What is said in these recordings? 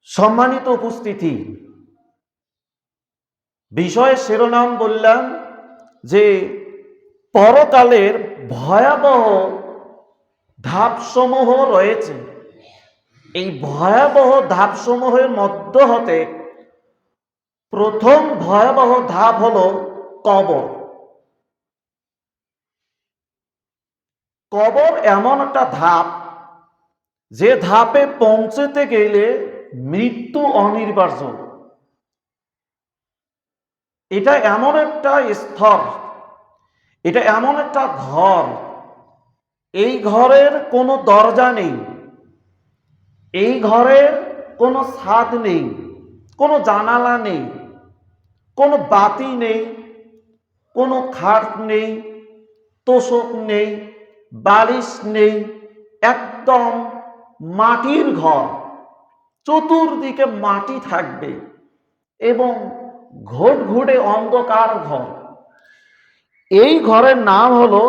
সম্মানিত উপস্থিতি, বিষয়ের শিরোনাম বললাম যে পরকালের ভয়াবহ ধাপসমূহ রয়েছে। এই ভয়াবহ ধাপসমূহের মধ্য হতে প্রথম ভয়াবহ ধাপ হলো কবর। কবর এমন একটা ধাপ, যে ধাপে পৌঁছতে গেলে মৃত্যু অনিবার্য। এটা এমন একটা স্তর, এটা এমন একটা ঘর, এই ঘরের কোনো দরজা নেই, এই ঘরের কোনো ছাদ নেই, কোনো জানালা নেই, কোনো বাতি নেই, কোনো খাট নেই, তোশক নেই, বালিশ নেই, একদম মাটির ঘর। চতুর্দিকে মাটি থাকবে এবং ঘুটঘুটে অন্ধকার ঘর। এই ঘরের নাম হলো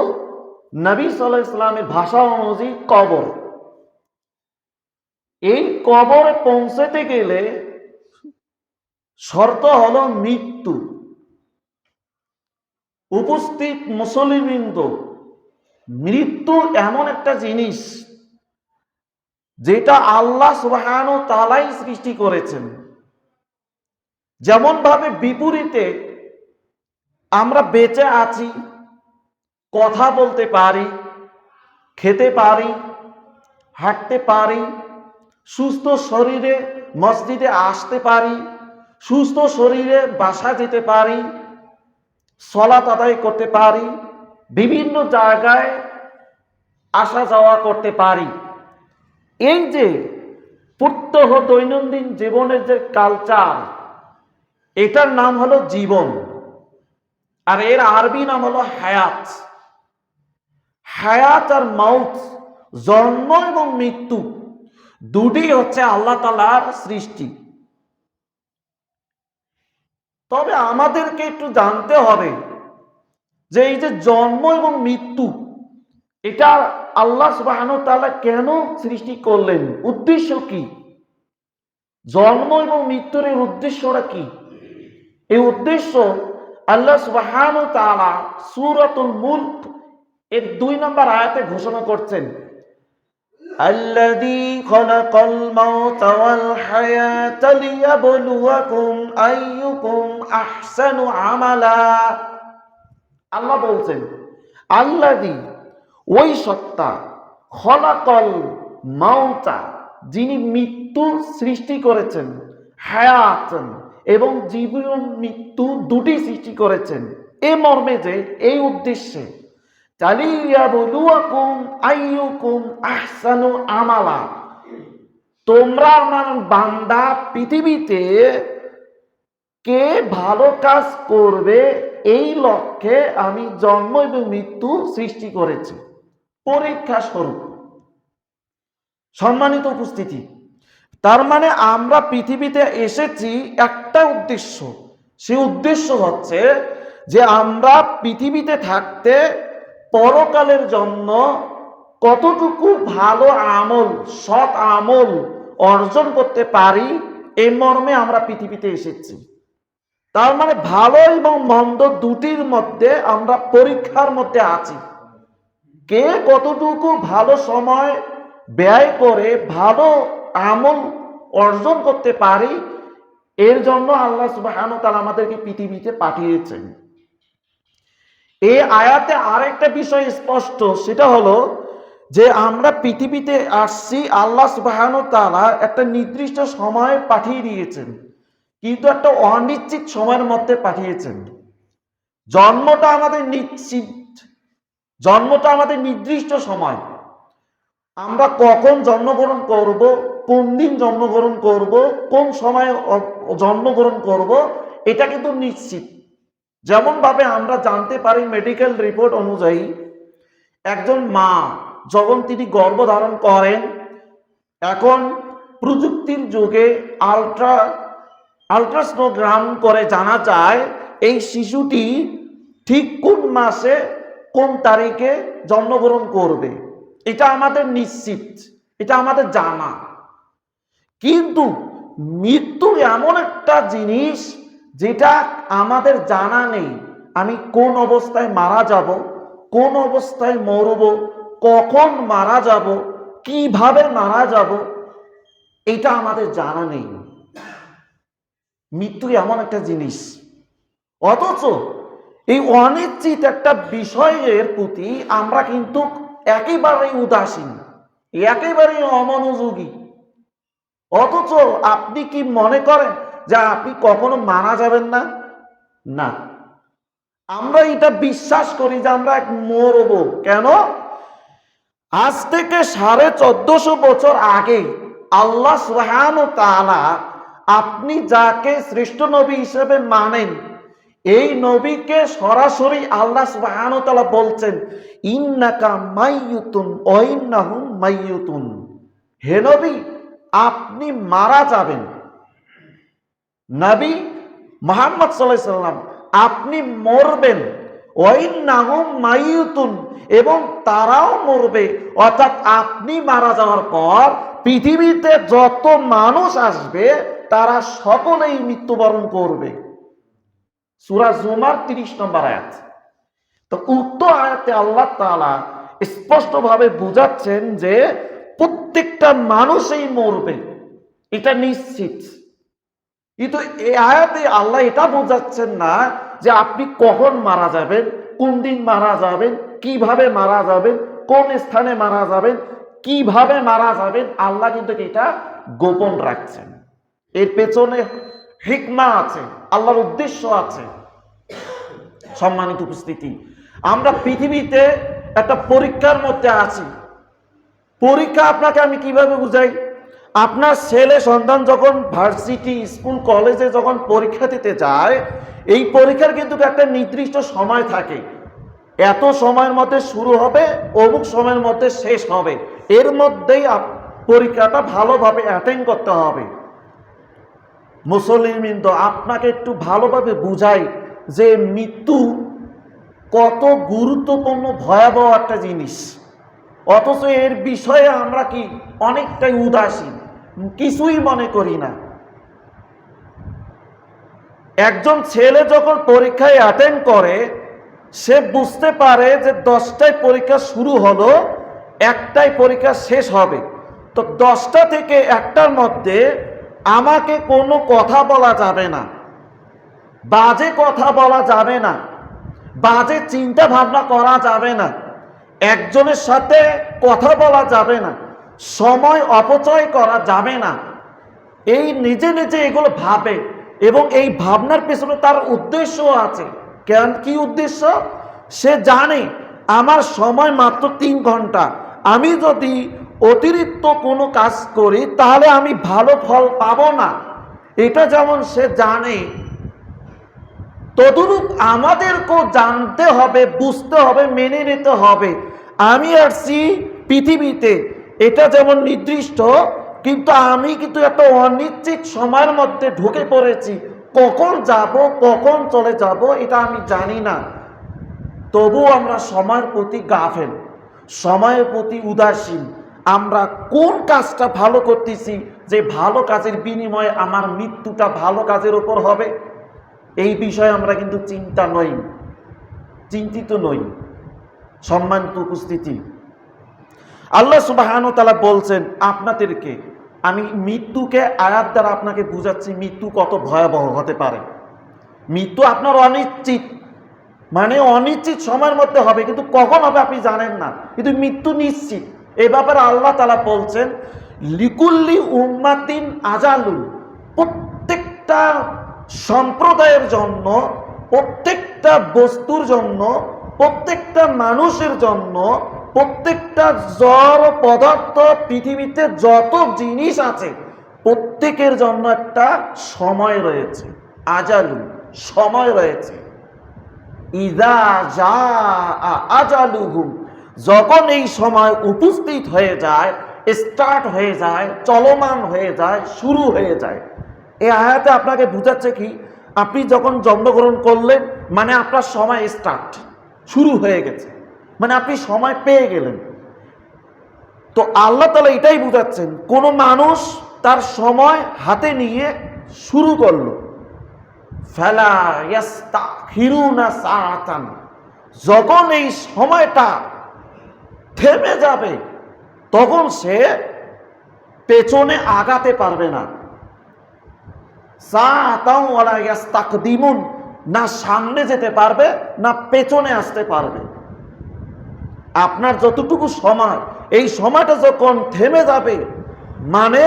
নবী সাল্লাল্লাহু আলাইহি ওয়াসাল্লামের ভাষা অনুযায়ী কবর। এই কবরে পৌঁছতে গেলে শর্ত হলো মৃত্যু। উপস্থিত মুসলিমবৃন্দ, মৃত্যু এমন একটা জিনিস যেটা আল্লাহ সুবহানাহু ওয়া তাআলাই সৃষ্টি করেছেন। যেমন ভাবে বিপরীতে আমরা বেঁচে আছি, কথা বলতে পারি, খেতে পারি, হাঁটতে পারি, সুস্থ শরীরে মসজিদে আসতে পারি, সুস্থ শরীরে বাসা যেতে পারি, সালাত আদায় করতে পারি, বিভিন্ন জায়গায় আসা যাওয়া করতে পারি। এই যে প্রত্যহ দৈনন্দিন জীবনের যে কালচার, এটার নাম হলো জীবন, আর এর আরবি নাম হলো হায়াত। হায়াত আর মাউত, জন্ম এবং মৃত্যু, দুটি হচ্ছে আল্লাহ তাআলার সৃষ্টি। তবে আমাদেরকে একটু জানতে হবে যে এই যে জন্ম এবং মৃত্যু, এটা আল্লাহ সুবহানাহু ওয়া তাআলা কেন সৃষ্টি করলেন, উদ্দেশ্য কি? জন্ম এবং মৃত্যুর এর উদ্দেশ্যটা কি? এই উদ্দেশ্য আল্লাহ সুবহানাহু ওয়া তাআলা সূরাতুল মুলক এর ২ নম্বর আয়াতে ঘোষণা করছেন, আল্লাযী খালাকাল মাউতা ওয়াল হায়াতা লিয়াবলুয়াকুম আইয়ুকুম আহসানু আমালা। আল্লাহ বলছেন, আল্লাযী, ওই সত্তা, খলাকল মাউতা, যিনি মৃত্যু সৃষ্টি করেছেন, হায়াত এবং জীবন মৃত্যু দুটি সৃষ্টি করেছেন। এ মর্মে যে, এই উদ্দেশ্যে, লিয়াবলুয়াকুম আইয়ুকুম আহসানু আমালা, তোমরা আমার বান্দা পৃথিবীতে কে ভালো কাজ করবে, এই লক্ষ্যে আমি জন্ম এবং মৃত্যু সৃষ্টি করেছি, পরীক্ষা স্বরূপ। সম্মানিত উপস্থিতি, তার মানে আমরা পৃথিবীতে এসেছি একটা উদ্দেশ্য। সেই উদ্দেশ্য হচ্ছে যে আমরা পৃথিবীতে থাকতে পরকালের জন্য কতটুকু ভালো আমল, সৎ আমল অর্জন করতে পারি, এই মর্মে আমরা পৃথিবীতে এসেছি। তার মানে ভালো এবং মন্দ দুটির মধ্যে আমরা পরীক্ষার মধ্যে আছি। কে কতটুকু ভালো সময় ব্যয় করে ভালো আমল অর্জন করতে পারি, এর জন্য আল্লাহ সুবহানাহু ওয়া তাআলা আমাদেরকে পৃথিবীতে পাঠিয়েছেন। এই আয়াতে আরেকটা বিষয় স্পষ্ট, সেটা হলো যে আমরা পৃথিবীতে আসছি, আল্লাহ সুবহানাহু ওয়া তাআলা একটা নির্দিষ্ট সময়ে পাঠিয়ে দিয়েছেন, কিন্তু একটা অনিশ্চিত সময়ের মধ্যে পাঠিয়েছেন। জন্মটা আমাদের নিশ্চিত, জন্মটা আমাদের নির্দিষ্ট সময়। আমরা কখন জন্মগ্রহণ করব, কোন দিন জন্মগ্রহণ করব, কোন সময় জন্মগ্রহণ করব, এটা কিন্তু নিশ্চিত। যেমন ভাবে আমরা জানতে পারি মেডিকেল রিপোর্ট অনুযায়ী, একজন মা যখন তিনি গর্ভধারণ করেন, এখন প্রযুক্তির যুগে আল্ট্রাসোনোগ্রাম করে জানা যায় এই শিশুটি ঠিক কোন মাসে কোন তারিখে জন্মগ্রহণ করবে। এটা আমাদের নিশ্চিত, এটা আমাদের জানা। কিন্তু মৃত্যু এমন একটা জিনিস যেটা আমাদের জানা নেই। আমি কোন অবস্থায় মারা যাব, কোন অবস্থায় মরব, কখন মারা যাব, কিভাবে মারা যাব, এটা আমাদের জানা নেই। মৃত্যু এমন একটা জিনিস, অথচ এই অনিশ্চিত একটা বিষয়ের প্রতি আমরা কিন্তু একেবারেই উদাসীন, একেবারেই অমনোযোগী। অথচ আপনি কি মনে করেন যে আপনি কখনো মারা যাবেন না? না, আমরা এটা বিশ্বাস করি যে আমরা মরব। কেন? আজ থেকে 1450 বছর আগে আল্লাহ সুবহানাহু ওয়া তাআলা আপনি যাকে শ্রেষ্ঠ নবী হিসেবে মানেন, এই নবীকে সরাসরি আল্লাহ সুবহানাহু ওয়া তাআলা বলছেন, ইন্নাকা মাইয়ুতুন ওয়া ইন্নাহুম মাইয়ুতুন। হে নবী, আপনি মারা যাবেন। নবী মুহাম্মদ সাল্লাল্লাহু আলাইহি সাল্লাম, আপনি মরবেন। ওয়া ইন্নাহুম মাইয়ুতুন, এবং তারাও মরবে। অর্থাৎ আপনি মারা যাওয়ার পর পৃথিবীতে যত মানুষ আসবে তারা সকলেই মৃত্যুবরণ করবে। সূরা জুমার 30 নম্বর আয়াত। তো উক্ত আয়াতে আল্লাহ তাআলা স্পষ্টভাবে বুঝাচ্ছেন যে প্রত্যেকটা মানুষই মরবে, এটা নিশ্চিত। কিন্তু এই আয়াতে আল্লাহ এটা বোঝাচ্ছেন না যে আপনি কখন মারা যাবেন, কোন দিন মারা যাবেন, কিভাবে মারা যাবেন, কোন স্থানে মারা যাবেন, কিভাবে মারা যাবেন। আল্লাহ কিন্তু এটা গোপন রাখছেন। এর পেছনে হিকমা আছে, আল্লাহর উদ্দেশ্য আছে। সম্মানিত উপস্থিতি, আমরা পৃথিবীতে একটা পরীক্ষার মধ্যে আছি। পরীক্ষা আপনাকে আমি কিভাবে বুঝাই? আপনার ছেলে সন্তান যখন ভার্সিটি, স্কুল, কলেজে যখন পরীক্ষা দিতে যায়, এই পরীক্ষার কিন্তু একটা নির্দিষ্ট সময় থাকে। এত সময়ের মধ্যে শুরু হবে, অমুক সময়ের মধ্যে শেষ হবে। এর মধ্যেই পরীক্ষাটা ভালোভাবে অ্যাটেন্ড করতে হবে। মুসলিম তো আপনাকে একটু ভালোভাবে বুঝাই যে মৃত্যু কত গুরুত্বপূর্ণ, ভয়াবহ একটা জিনিস। অথচ এর বিষয়ে আমরা কি অনেকটাই উদাসীন, কিছুই মনে করি না। একজন ছেলে যখন পরীক্ষায় অ্যাটেন্ড করে, সে বুঝতে পারে যে 10টায় পরীক্ষা শুরু হলো, 1টায় পরীক্ষা শেষ হবে। তো 10টা থেকে 1টার মধ্যে আমাকে কোনো কথা বলা যাবে না, বাজে কথা বলা যাবে না, বাজে চিন্তা ভাবনা করা যাবে না, একজনের সাথে কথা বলা যাবে না, সময় অপচয় করা যাবে না। এই নিজে নিজে এগুলো ভাবে, এবং এই ভাবনার পেছনে তার উদ্দেশ্য আছে। কেন? কি উদ্দেশ্য? সে জানে আমার সময় মাত্র 3 ঘন্টা, আমি যদি অতিরিক্ত কোনো কাজ করি তাহলে আমি ভালো ফল পাবো না। এটা যেমন সে জানে, তদরূপ আমাদেরকেও জানতে হবে, বুঝতে হবে, মেনে নিতে হবে। আমি আসছি পৃথিবীতে, এটা যেমন নির্দিষ্ট, কিন্তু আমি কিন্তু এত অনিশ্চিত সময়ের মধ্যে ঢুকে পড়েছি। কখন যাব, কখন চলে যাব, এটা আমি জানি না। তবু আমরা সময়ের প্রতি গাফেল, সময়ের প্রতি উদাসীন। আমরা কোন কাজটা ভালো করতেছি, যে ভালো কাজের বিনিময়ে আমার মৃত্যুটা ভালো কাজের উপর হবে, এই বিষয়ে আমরা কিন্তু চিন্তিত নই। সম্মানিত উপস্থিতি, আল্লাহ সুবহানাহু ওয়া তাআলা বলছেন আপনাদেরকে, আমি মৃত্যুকে আয়াত দ্বারা আপনাকে বুঝাচ্ছি মৃত্যু কত ভয়াবহ হতে পারে। মৃত্যু আপনার অনিশ্চিত, মানে অনিশ্চিত সময়ের মধ্যে হবে, কিন্তু কখন হবে আপনি জানেন না, কিন্তু মৃত্যু নিশ্চিত। এই ব্যাপারে আল্লাহ তাআলা বলছেন, লিকুল্লি উম্মাতিন আজালুন। প্রত্যেকটা সম্প্রদায়ের জন্য, প্রত্যেকটা বস্তুর জন্য, প্রত্যেকটা মানুষের জন্য, প্রত্যেকটা জড় পদার্থ, পৃথিবীতে যত জিনিস আছে প্রত্যেকের জন্য একটা সময় রয়েছে, আজালুন, সময় রয়েছে। ইযা জাআ আজালুহুম, যখন এই সময় উপস্থিত হয়ে যায়, স্টার্ট হয়ে যায়, চলমান হয়ে যায়, শুরু হয়ে যায়। এই আয়াতে আপনাকে বুঝাচ্ছে কি, আপনি যখন জন্মগ্রহণ করলেন মানে আপনার সময় স্টার্ট, শুরু হয়ে গেছে, মানে আপনি সময় পেয়ে গেলেন। তো আল্লাহ তাআলা এটাই বুঝাচ্ছেন, কোন মানুষ তার সময় হাতে নিয়ে শুরু করলো। ফালা ইয়াস্তাখিরুনা সাআতান, যখন এই সময়টা থেমে যাবে তখন সে পেছনে আগাতে পারবে না। সাআতাও ওয়ালা ইয়াস্তাকদিমুন, না সামনে যেতে পারবে না পেছনে আসতে পারবে। আপনার যতটুকু সময়, এই সময়টা যখন থেমে যাবে, মানে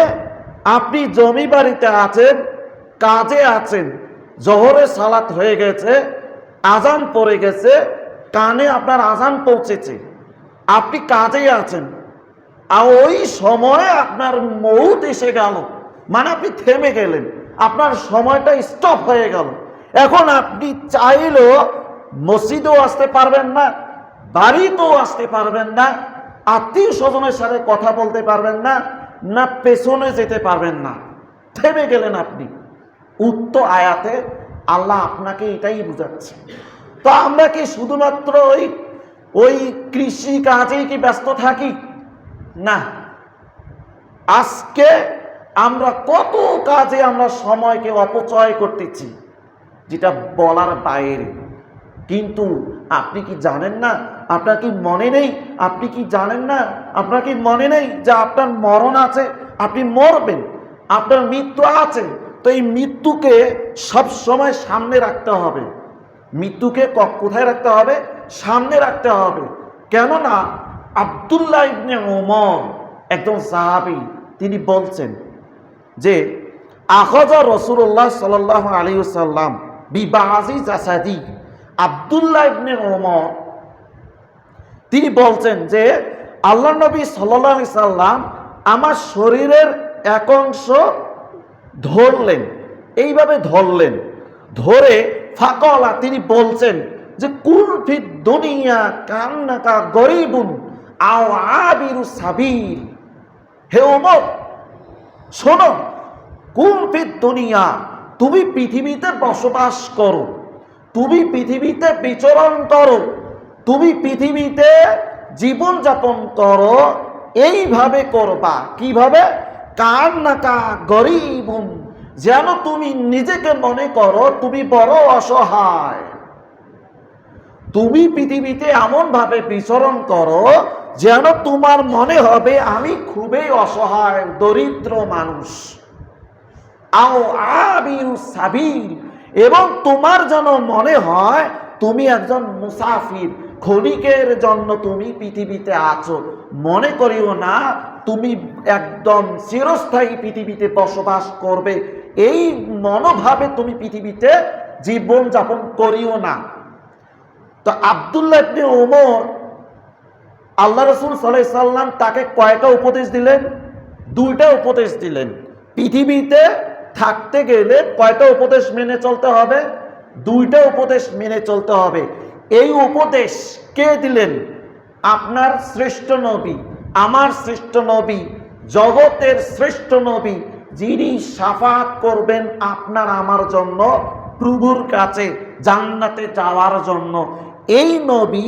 আপনি জমি বাড়িতে আছেন, কাজে আছেন, জোহরের সালাত হয়ে গেছে, আজান পড়ে গেছে, কানে আপনার আজান পৌঁছেছে, আপনি কাজেই আছেন, আর ওই সময়ে আপনার মৌত এসে গেল, মানে আপনি থেমে গেলেন, আপনার সময়টা স্টপ হয়ে গেল। এখন আপনি চাইলেও মসজিদেও আসতে পারবেন না, বাড়িতেও আসতে পারবেন না, আত্মীয় স্বজনের সাথে কথা বলতে পারবেন না, না পেছনে যেতে পারবেন না, থেমে গেলেন আপনি। উক্ত আয়াতে আল্লাহ আপনাকে এটাই বুঝাচ্ছে। তো আমরা কি শুধুমাত্র ওই কৃষি কাজেই কি ব্যস্ত থাকি? না, আজকে আমরা কত কাজে আমরা সময়কে অপচয় করতেছি, যেটা বলার বাইরে। কিন্তু আপনি কি জানেন না, আপনার কি মনে নেই, আপনি কি জানেন না, আপনার কি মনে নেই যে আপনার মরণ আছে, আপনি মরবেন, আপনার মৃত্যু আছে। তো এই মৃত্যুকে সব সময় সামনে রাখতে হবে। মৃত্যুকে কোথায় রাখতে হবে? সামনে রাখতে হবে। কেননা আব্দুল্লাহ ইবনে ওমর, একজন সাহাবী, তিনি বলছেন যে আখাযা রাসূলুল্লাহ সাল্লাল্লাহু আলাইহি ওয়াসাল্লাম বিবাজি জাসাদি। আব্দুল্লাহ ইবনে ওমর তিনি বলছেন যে আল্লাহ নবী সাল্লাল্লাহু আলাইহি সাল্লাম আমার শরীরের এক অংশ ধরলেন, এইভাবে ধরলেন, ধরে ফাকালা, তিনি বলছেন যে কুল ফিদ দুনিয়া কান্নাকা গরিবুন আও আবিরু সাবিল। হে ওমর, শোনো, কুল ফিদ দুনিয়া, তুমি পৃথিবীতে বসবাস করো, তুমি পৃথিবীতে বিচরণ করো, তুমি পৃথিবীতে জীবন যাপন করো, এইভাবে করবা। কিভাবে? কান্নাকা গরিবুন, যেন তুমি নিজেকে মনে করো তুমি বড় অসহায়। তুমি পৃথিবীতে এমন ভাবে বিচরণ করো যেন তোমার মনে হবে আমি খুবই অসহায়, দরিদ্র মানুষ। আও আবিরু সাবিল, এবং তোমার যেন মনে হয় তুমি একজন মুসাফির, ক্ষণিকের জন্য তুমি পৃথিবীতে আছো। মনে করিও না তুমি একদম চিরস্থায়ী পৃথিবীতে বসবাস করবে, এই মনোভাবে তুমি পৃথিবীতে জীবন যাপন করিও না। তো আব্দুল্লাহ ইবনে ওমর, আল্লাহ রাসূল সাল্লাল্লাহু আলাইহি সাল্লাম তাকে কয়টা উপদেশ দিলেন? দুইটা উপদেশ দিলেন। পৃথিবীতে থাকতে গেলে কয়টা উপদেশ মেনে চলতে হবে? দুইটা উপদেশ মেনে চলতে হবে। এই উপদেশ কে দিলেন? আপনার শ্রেষ্ঠ নবী, আমার শ্রেষ্ঠ নবী, জগতের শ্রেষ্ঠ নবী, যিনি শাফাত করবেন আপনার আমার জন্য প্রভুর কাছে জান্নাতে যাওয়ার জন্য। এই নবী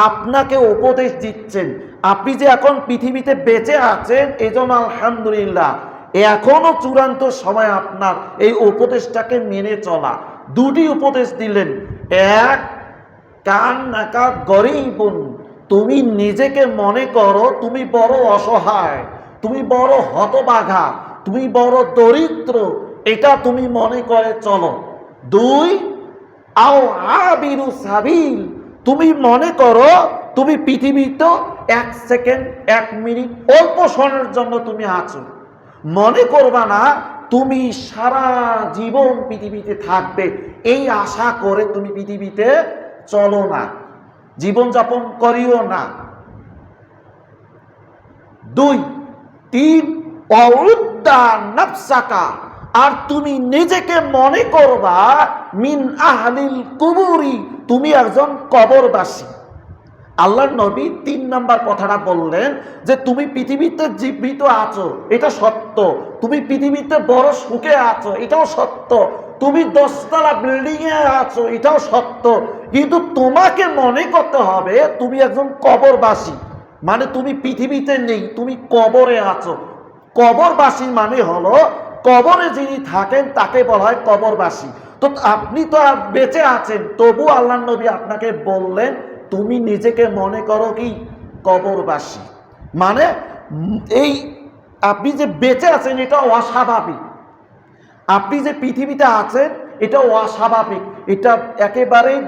আপনাকে উপদেশ দিচ্ছেন। আপনি যে এখন পৃথিবীতে বেঁচে আছেন, এজন্য আলহামদুলিল্লাহ, এখনো চূড়ান্ত সময় আপনার এই উপদেশটাকে মেনে চলা। দুটি উপদেশ দিলেন। এক, কান্নাকা গরিবুন, তুমি নিজেকে মনে করো তুমি বড় অসহায়, তুমি বড় হতভাগা, তুমি বড় দরিদ্র, এটা তুমি মনে করে চলো। দুই, আও আবিরু সাবিল, তুমি মনে করো তুমি পৃথিবীতে 1 সেকেন্ড 1 মিনিট অল্প সময়ের জন্য তুমি আছো। মনে করবা না তুমি সারা জীবন পৃথিবীতে থাকবে, এই আশা করে তুমি পৃথিবীতে চলো না, জীবনযাপন করিও না। 2, 3, অউদ্দা নাফসাকা, আর তুমি নিজেকে মনে করবা মিন আহলিল কুবুরি, তুমি একজন কবরবাসী। আল্লাহর নবী 3 নাম্বার কথাটা বললেন যে তুমি পৃথিবীতে জীবিত আছো, এটা সত্য। তুমি পৃথিবীতে বড় সুখে আছো, এটাও সত্য। তুমি 10 তলা বিল্ডিং এ আছো, এটাও সত্য। কিন্তু তোমাকে মনে করতে হবে তুমি একজন কবরবাসী, মানে তুমি পৃথিবীতে নেই, তুমি কবরে আছো। কবরবাসী মানে হলো কবরে যিনি থাকেন তাকে বলা হয় কবরবাসী। তো আপনি তো আর বেঁচে আছেন, তবু আল্লাহ নবী আপনাকে বললেন তুমি নিজেকে মনে করো কি কবরবাসী। মানে এই আপনি যে বেঁচে আছেন এটা অস্বাভাবিক, আপনি যে পৃথিবীতে আছেন এটা অস্বাভাবিক, এটা একেবারেই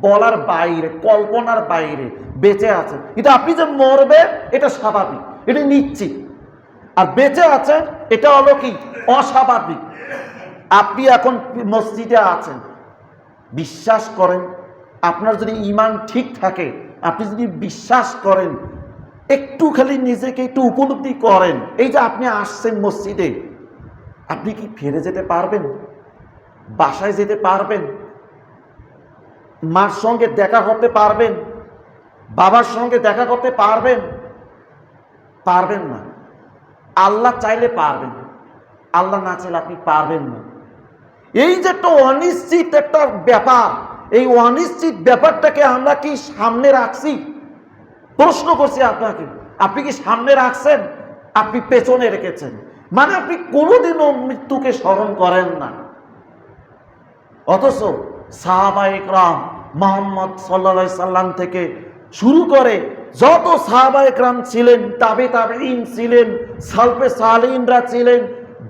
বলার বাইরে, কল্পনার বাইরে বেঁচে আছেন। এটা আপনি যে মরবে এটা স্বাভাবিক, এটা নিশ্চিত। আর বেঁচে আছেন এটা হলো কি অস্বাভাবিক। আপনি এখন মসজিদে আছেন, বিশ্বাস করেন, আপনার যদি ঈমান ঠিক থাকে, আপনি যদি বিশ্বাস করেন, একটু খালি নিজেকে একটু উপলব্ধি করেন, এই যে আপনি আসছেন মসজিদে, আপনি কি ফিরে যেতে পারবেন? বাসায় যেতে পারবেন? মার সঙ্গে দেখা করতে পারবেন? বাবার সঙ্গে দেখা করতে পারবেন? পারবেন না। আল্লাহ চাইলে পারবেন, আল্লাহ না চাইলে আপনি পারবেন না। এই যে একটা অনিশ্চিত একটা ব্যাপার, এই অনিশ্চিত ব্যাপারটাকে আমরা কি সামনে রাখছি? প্রশ্ন করছি আপনাকে, আপনি কি সামনে রাখছেন? আপনি পেছনে রেখেছেন, মানে আপনি কোনোদিনও মৃত্যুকে স্মরণ করেন না। অথচ সাহাবায়ে কেরাম মুহাম্মদ সাল্লাল্লাহু আলাইহি সাল্লাম থেকে শুরু করে যত সাহাবায়ে কেরাম ছিলেন, তাবেঈন ছিলেন, সালফে সালেহিনরা ছিলেন,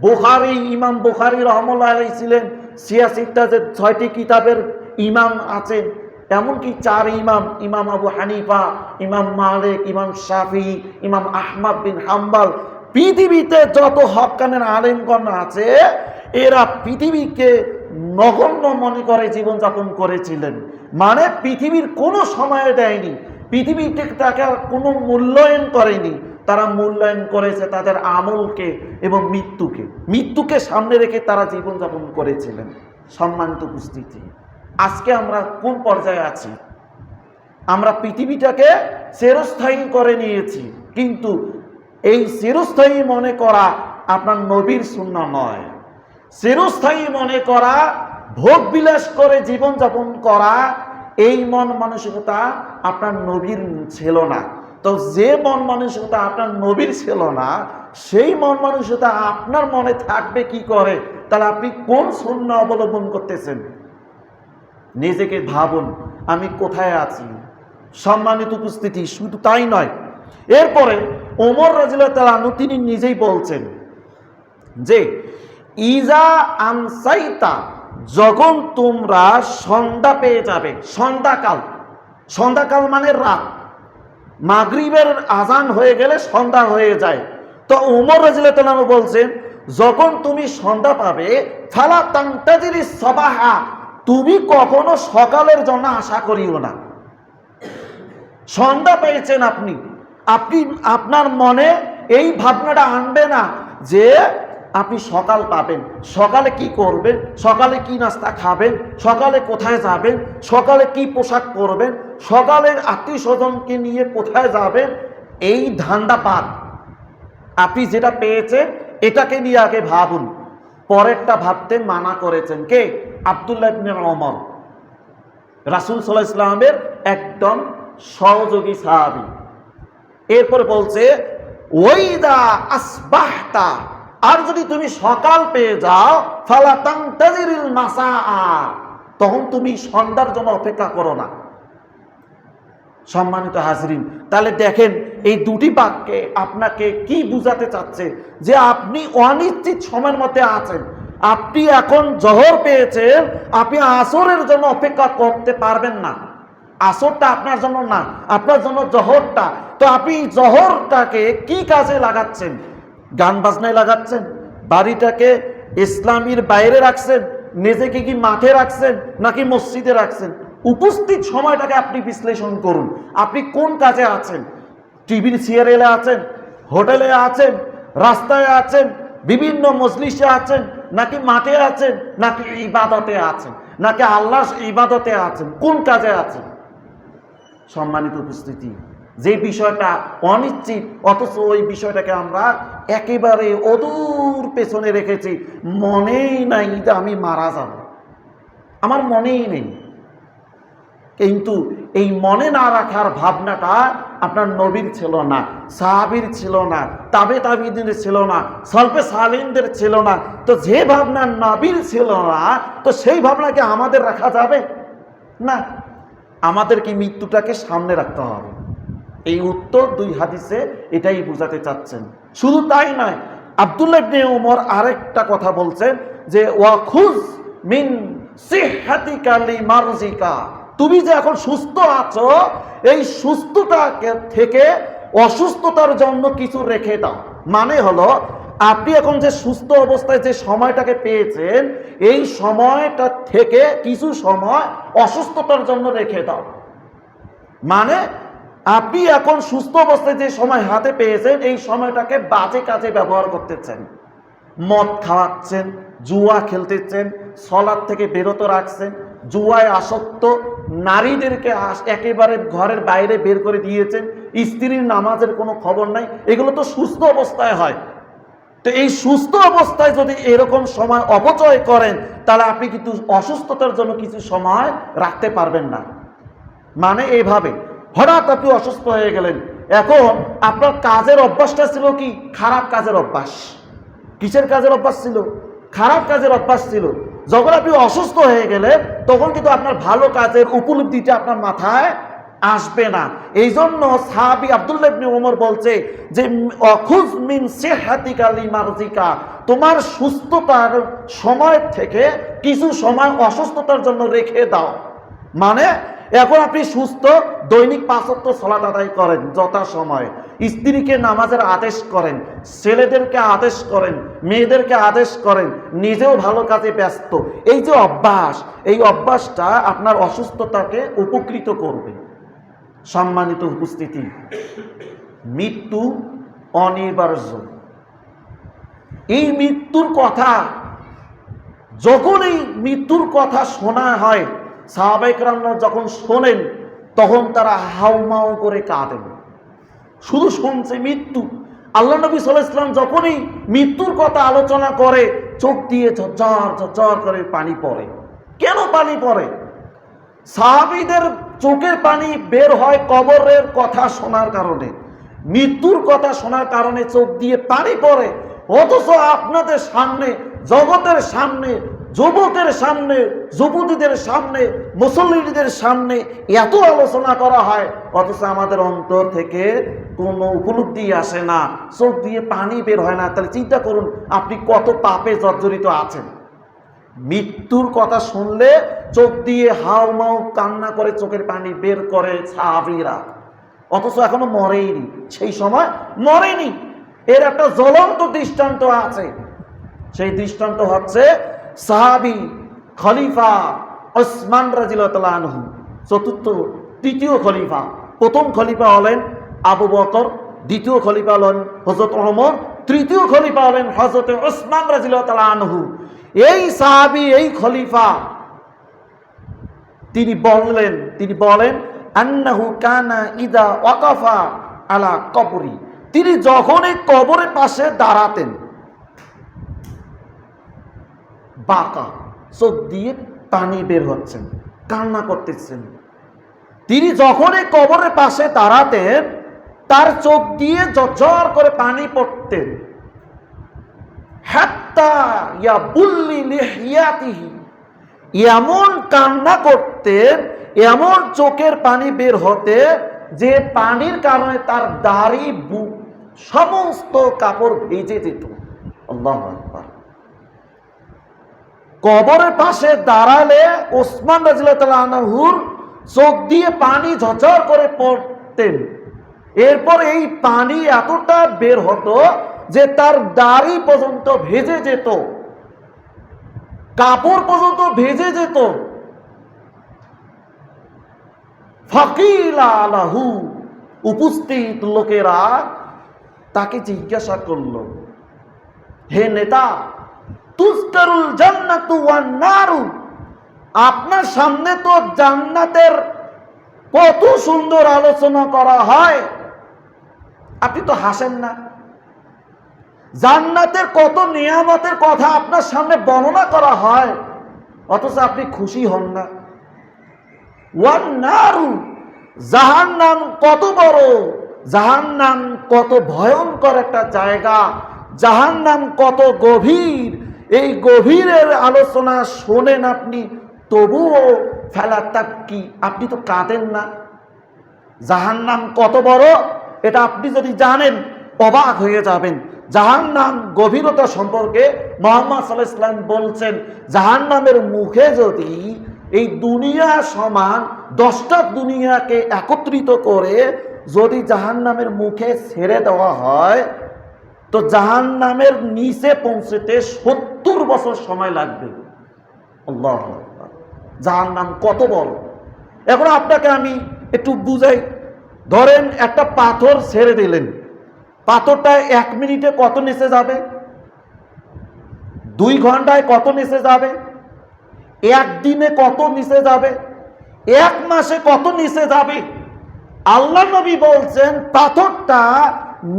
বুখারী, ইমাম বুখারী রাহমাতুল্লাহি আলাইহি ছিলেন, সিয়াসিত্তা যে ৬টি কিতাবের ইমাম আছেন, এমনকি ৪ ইমাম, ইমাম আবু হানিফা, ইমাম মালিক, ইমাম শাফিঈ, ইমাম আহমদ বিন হাম্বল, পৃথিবীতে যত হক্কানের আলেমগণ আছে এরা পৃথিবীকে নগণ্য মনে করে জীবনযাপন করেছিলেন। মানে পৃথিবীর কোনো সময় দেয়নি, পৃথিবীতে তাকে কোনো মূল্যায়ন করেনি, তারা মূল্যায়ন করেছে তাদের আমলকে এবং মৃত্যুকে। মৃত্যুকে সামনে রেখে তারা জীবনযাপন করেছিলেন। সম্মানিত উপস্থিতি, আজকে আমরা কোন পর্যায়ে আছি? আমরা পৃথিবীটাকে চিরস্থায়ী করে নিয়েছি, কিন্তু এই চিরস্থায়ী মনে করা আপনার নবীর সুন্নাহ নয়। চিরস্থায়ী মনে করা, ভোগ বিলাস করে জীবনযাপন করা, এই মন মানসিকতা আপনার নবীর ছিল না। তো যে মন মানসিকতা আপনার নবীর ছিল না, সেই মন মানসিকতা আপনার মনে থাকবে কি করে? তাহলে আপনি কোন সুন্নাহ অবলম্বন করতেছেন? নিজেকে ভাবুন, আমি কোথায় আছি? সম্মানিত উপস্থিতি, শুধু তাই নয়, এরপরে ওমর রাদিয়াল্লাহু তাআলা আনহু তিনি নিজেই বলছেন যে ইজা আমসাইতা, যখন তোমরা সন্ধ্যা পেয়ে যাবে, সন্ধ্যাকাল, সন্ধ্যাকাল মানে রাত, মাগরিবের আজান হয়ে গেলে সন্ধ্যা হয়ে যায়। তো ওমর রাদিয়াল্লাহু তাআলা আনহু বলছেন যখন তুমি সন্ধ্যা পাবে, ফালা তান্তাজিরি সাবাহা, তুমি কখনো সকালের জন্য আশা করিও না। সন্ধ্যা পেয়েছেন আপনি, আপনি আপনার মনে এই ভাবনাটা আনবে না যে আপনি সকাল পাবেন, সকালে কি করবেন, সকালে কি নাস্তা খাবেন, সকালে কোথায় যাবেন, সকালে কি পোশাক পরবেন, সকালে আত্মীয় স্বজনকে নিয়ে কোথায় যাবেন, এই ধান্দা বাদ। আপনি যেটা পেয়েছেন এটাকে নিয়ে আগে ভাবুন। পরেরটা ভাবতে মানা করেছেন কে? আব্দুল্লাহ ইবনে ওমর, রাসূল সাল্লাল্লাহু আলাইহি ওয়াসাল্লামের একদম সহযোগী সাহাবী। এরপর বলছে ওয়াইদা আসবাহতা, আর যদি তুমি সকাল পেয়ে যাও, ফালা তান্তাজিরিল মাসাআ, তখন তুমি সন্ধ্যার জন্য অপেক্ষা করো না। সম্মানিত হাজরিন, তাহলে দেখেন এই দুটি বাক্যে আপনাকে কি বুঝাতে চাচ্ছে? যে আপনি অনিশ্চিত সময়ের মধ্যে আছেন। আপনি এখন জোহর পেয়েছেন, আপনি আসরের জন্য অপেক্ষা করতে পারবেন না। আসরটা আপনার জন্য না, আপনার জন্য জোহরটা। তো আপনি জোহরটাকে কি কাজে লাগাচ্ছেন? গান বাজনায় লাগাচ্ছেন, বাড়িটাকে ইসলামীর বাইরে রাখছেন, নিজেকে কি মাঠে রাখছেন নাকি মসজিদে রাখছেন? উপস্থিত সময়টাকে আপনি বিশ্লেষণ করুন। আপনি কোন কাজে আছেন? টিভির সিরিয়ালে আছেন, হোটেলে আছেন, রাস্তায় আছেন, বিভিন্ন মজলিসে আছেন, নাকি মাঠে আছেন, নাকি ইবাদতে আছেন, নাকি আল্লাহর ইবাদতে আছেন? কোন কাজে আছেন? সম্মানিত উপস্থিতি, যে বিষয়টা অনিশ্চিত, অথচ ওই বিষয়টাকে আমরা একেবারে অদূর পেছনে রেখেছি। মনেই নাই যে আমি মারা যাব, আমার মনেই নেই। কিন্তু এই মনে না রাখার ভাবনাটা আপনার নবীর ছিল না, সাহাবীর ছিল না, তাবে তাবিদের ছিল না, সলফে সালিনদের ছিল না। তো যে ভাবনা নবীর ছিল না, তো সেই ভাবনাকে আমাদের রাখা যাবে না। আমাদেরকে মৃত্যুটাকে সামনে রাখতে হবে। এই উত্তর দুই হাদিসে এটাই বোঝাতে চাচ্ছেন। শুধু তাই নয়, আব্দুল্লাহ ইবনে উমর আরেকটা কথা বলছেন যে ওয়াখুজ মিন সিহহাতিকা লিমারজিকা, তুমি যে এখন সুস্থ আছো, এই সুস্থতাকে থেকে অসুস্থতার জন্য কিছু রেখে দাও। মানে হলো, আপনি এখন যে সুস্থ অবস্থায় যে সময়টাকে পেয়েছেন, এই সময়টা থেকে কিছু সময় অসুস্থতার জন্য রেখে দাও। মানে আপনি এখন সুস্থ অবস্থায় যে সময় হাতে পেয়েছেন, এই সময়টাকে বাজে কাজে ব্যবহার করতেছেন। মদ খাওয়াচ্ছেন, জুয়া খেলতেছেন, সলাদ থেকে বিরত রাখছেন, জুয়ায় আসক্ত, নারীদেরকে একেবারে ঘরের বাইরে বের করে দিয়েছেন, স্ত্রীর নামাজের কোনো খবর নাই। এগুলো তো সুস্থ অবস্থায় হয়। তো এই সুস্থ অবস্থায় যদি এরকম সময় অপচয় করেন, তাহলে আপনি কিন্তু অসুস্থতার জন্য কিছু সময় রাখতে পারবেন না। মানে এইভাবে হঠাৎ আপনি অসুস্থ হয়ে গেলেন, এখন আপনার কাজের অভ্যাসটা ছিল কি? খারাপ কাজের অভ্যাস। কিসের কাজের অভ্যাস ছিল? খারাপ কাজের অভ্যাস ছিল। যখন আপনি অসুস্থ হয়ে গেলেন, তখন কিন্তু আপনার ভালো কাজের উপলব্ধিটা আপনার মাথায় আসবে না। এই জন্য সাহাবী আব্দুল্লাহ ইবনে উমর বলছে যে অখুজ মিন সিহহাতিকা লিমারজিকা, তোমার সুস্থতার সময় থেকে কিছু সময় অসুস্থতার জন্য রেখে দাও। মানে এখন আপনি সুস্থ, দৈনিক 5 ওয়াক্ত সালাত আদায় করেন যথা সময়, স্ত্রীকে নামাজের আদেশ করেন, ছেলেদেরকে আদেশ করেন, মেয়েদেরকে আদেশ করেন, নিজেও ভালো কাজে ব্যস্ত। এই যে অভ্যাস, এই অভ্যাসটা আপনার অসুস্থতাকে উপকৃত করবে। সম্মানিত উপস্থিতি, মৃত্যু অনিবার্য। এই মৃত্যুর কথা, যখন এই মৃত্যুর কথা শোনা হয়, সাহাবায়ে কেরামরা যখন শোনেন, তখন তারা হাউমাউ করে কাঁদেন। শুধু শুনছে মৃত্যু। আল্লাহ নবী সাল্লাল্লাহু আলাইহি ওয়াসাল্লাম যখনই মৃত্যুর কথা আলোচনা করে, চোখ দিয়ে ঝরঝর ঝরঝর করে পানি পড়ে। কেন পানি পড়ে? সাহাবীদের চোখের পানি বের হয় কবরের কথা শোনার কারণে, মৃত্যুর কথা শোনার কারণে চোখ দিয়ে পানি পড়ে। অথচ আপনাদের সামনে, জগতের সামনে, যুবকের সামনে, যুবতীদের সামনে, মুসল্লিদের সামনে এত আলোচনা করা হয়, অথচ আমাদের অন্তর থেকে কোনো উপলব্ধি আসে না, চোখ দিয়ে পানি বের হয় না। তাহলে চিন্তা করুন আপনি কত পাপে জর্জরিত আছেন। মৃত্যুর কথা শুনলে চোখ দিয়ে হাউমাউ কান্না করে চোখের পানি বের করে সাহাবীরা, অথচ এখনো মরেনি। সেই সময় মরেনি। এর একটা জ্বলন্ত দৃষ্টান্ত আছে। সেই দৃষ্টান্ত হচ্ছে সাহাবী খলিফা ওসমান রাদিয়াল্লাহু আনহু, তৃতীয় খলিফা। প্রথম খলিফা হলেন আবু বকর, দ্বিতীয় খলিফা হলেন হযরত ওমর, তৃতীয় খলিফা হলেন হযরত ওসমান রাদিয়াল্লাহু আনহু। এই সাহাবী, এই খলিফা, তিনি বলেন আন্নাহু কানা ইদা ওয়াকাফা আলা কবরি, তিনি যখন এই কবরের পাশে দাঁড়াতেন, বাকা, চোখ দিয়ে পানি বের হচ্ছেন, কান্না করতেছেন। তিনি যখন এই কবরের পাশে দাঁড়াতেন, তার চোখ দিয়ে ঝরঝর করে পানি পড়তেন। হাত্তা ইয়াবুল্লি লিহিয়াতিহি, এমন কান্না করতেন, এমন চোখের পানি বের হতে, যে পানির কারণে তার দাড়ি, বুক, সমস্ত কাপড় ভিজে যেত। আল্লাহু আকবার। কবরের পাশে দাঁড়ালে ওসমান রাদিয়াল্লাহু আনহুর চোখ দিয়ে পানি ঝরঝর করে পড়তেন। এরপর এই পানি এতটা বের হতো যে তার দাড়ি পর্যন্ত ভেজে যেত, কাপড় পর্যন্ত ভেজে যেত। ফাকিলা লাহু, উপস্থিত লোকেরা তাকে জিজ্ঞাসা করলো, হে নেতা, তুজকারুল জান্নাতু ওয়ান নারু, আপনার সামনে তো জান্নাতের কত সুন্দর আলোচনা করা হয়, আপনি তো হাসেন না। জান্নাতের কত নিয়ামতের কথা আপনার সামনে বর্ণনা করা হয়, অথচ আপনি খুশি হন না। ওয়ান নারু, জাহান্নাম কত বড়, জাহান্নাম কত ভয়ঙ্কর একটা জায়গা, জাহান্নাম কত গভীর, এই গভীরের আলোচনা শোনেন আপনি, তবুও ফেলা তাক্কি, আপনি তো কাঁদেন না। জাহান্নাম কত বড় এটা আপনি যদি জানেন অবাক হয়ে যাবেন। জাহান্নাম গভীরতা সম্পর্কে মুহাম্মদ সাল্লাল্লাহু আলাইহি ওয়াসাল্লাম বলছেন, জাহান্নামের মুখে যদি এই দুনিয়া সমান 10টা দুনিয়াকে একত্রিত করে যদি জাহান্নামের মুখে ছেড়ে দেওয়া হয়, তো জাহান্নামের নিচে পৌঁছতে 70 বছর সময় লাগবে। আল্লাহু আকবার, জাহান্নাম কত বড়। এখন আপনাকে আমি একটু বুঝাই। ধরেন একটা পাথর ছেড়ে দিলেন, পাথরটা 1 মিনিটে কত নিচে যাবে, 2 ঘন্টায় কত নিচে যাবে, 1 দিনে কত নিচে যাবে, 1 মাসে কত নিচে যাবে। আল্লাহ নবী বলছেন পাথরটা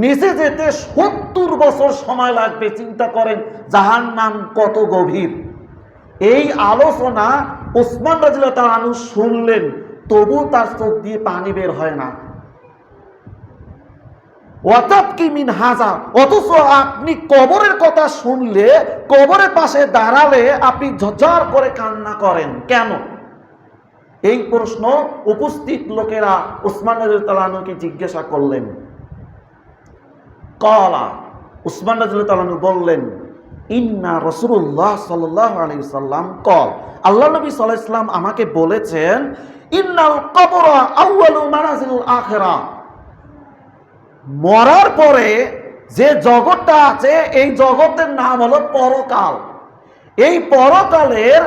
নিচে যেতে 70 বছর সময় লাগবে। চিন্তা করেন জাহান্নাম কত গভীর। এই আলোচনা ওসমান রাদিয়াল্লাহু তাআলা আনহু শুনলেন, তবু তার চোখ দিয়ে পানি বের হয় না। অথচ আপনি কবরের কথা শুনলে, কবরের পাশে দাঁড়ালে আপনি ঝরঝর করে কান্না করেন কেন? এই প্রশ্ন উপস্থিত লোকেরা উসমান রাদিয়াল্লাহু আনহুকে জিজ্ঞাসা করলেন। ক্বালা, উসমান রাদিয়াল্লাহু আনহু বললেন, ইন্না রাসূলুল্লাহ সাল্লাল্লাহু আলাইহি ওয়াসাল্লাম ক্বাল, আল্লাহ নবী সাল্লাল্লাহু আলাইহি ওয়াসাল্লাম আমাকে বলেছেন, ইন্নাল কবরা আউয়ালু মানাজিলুল আখিরাহ, মরার পরে যে জগৎটা আছে এই জগতের নাম হলো পরকাল। এই পরকালের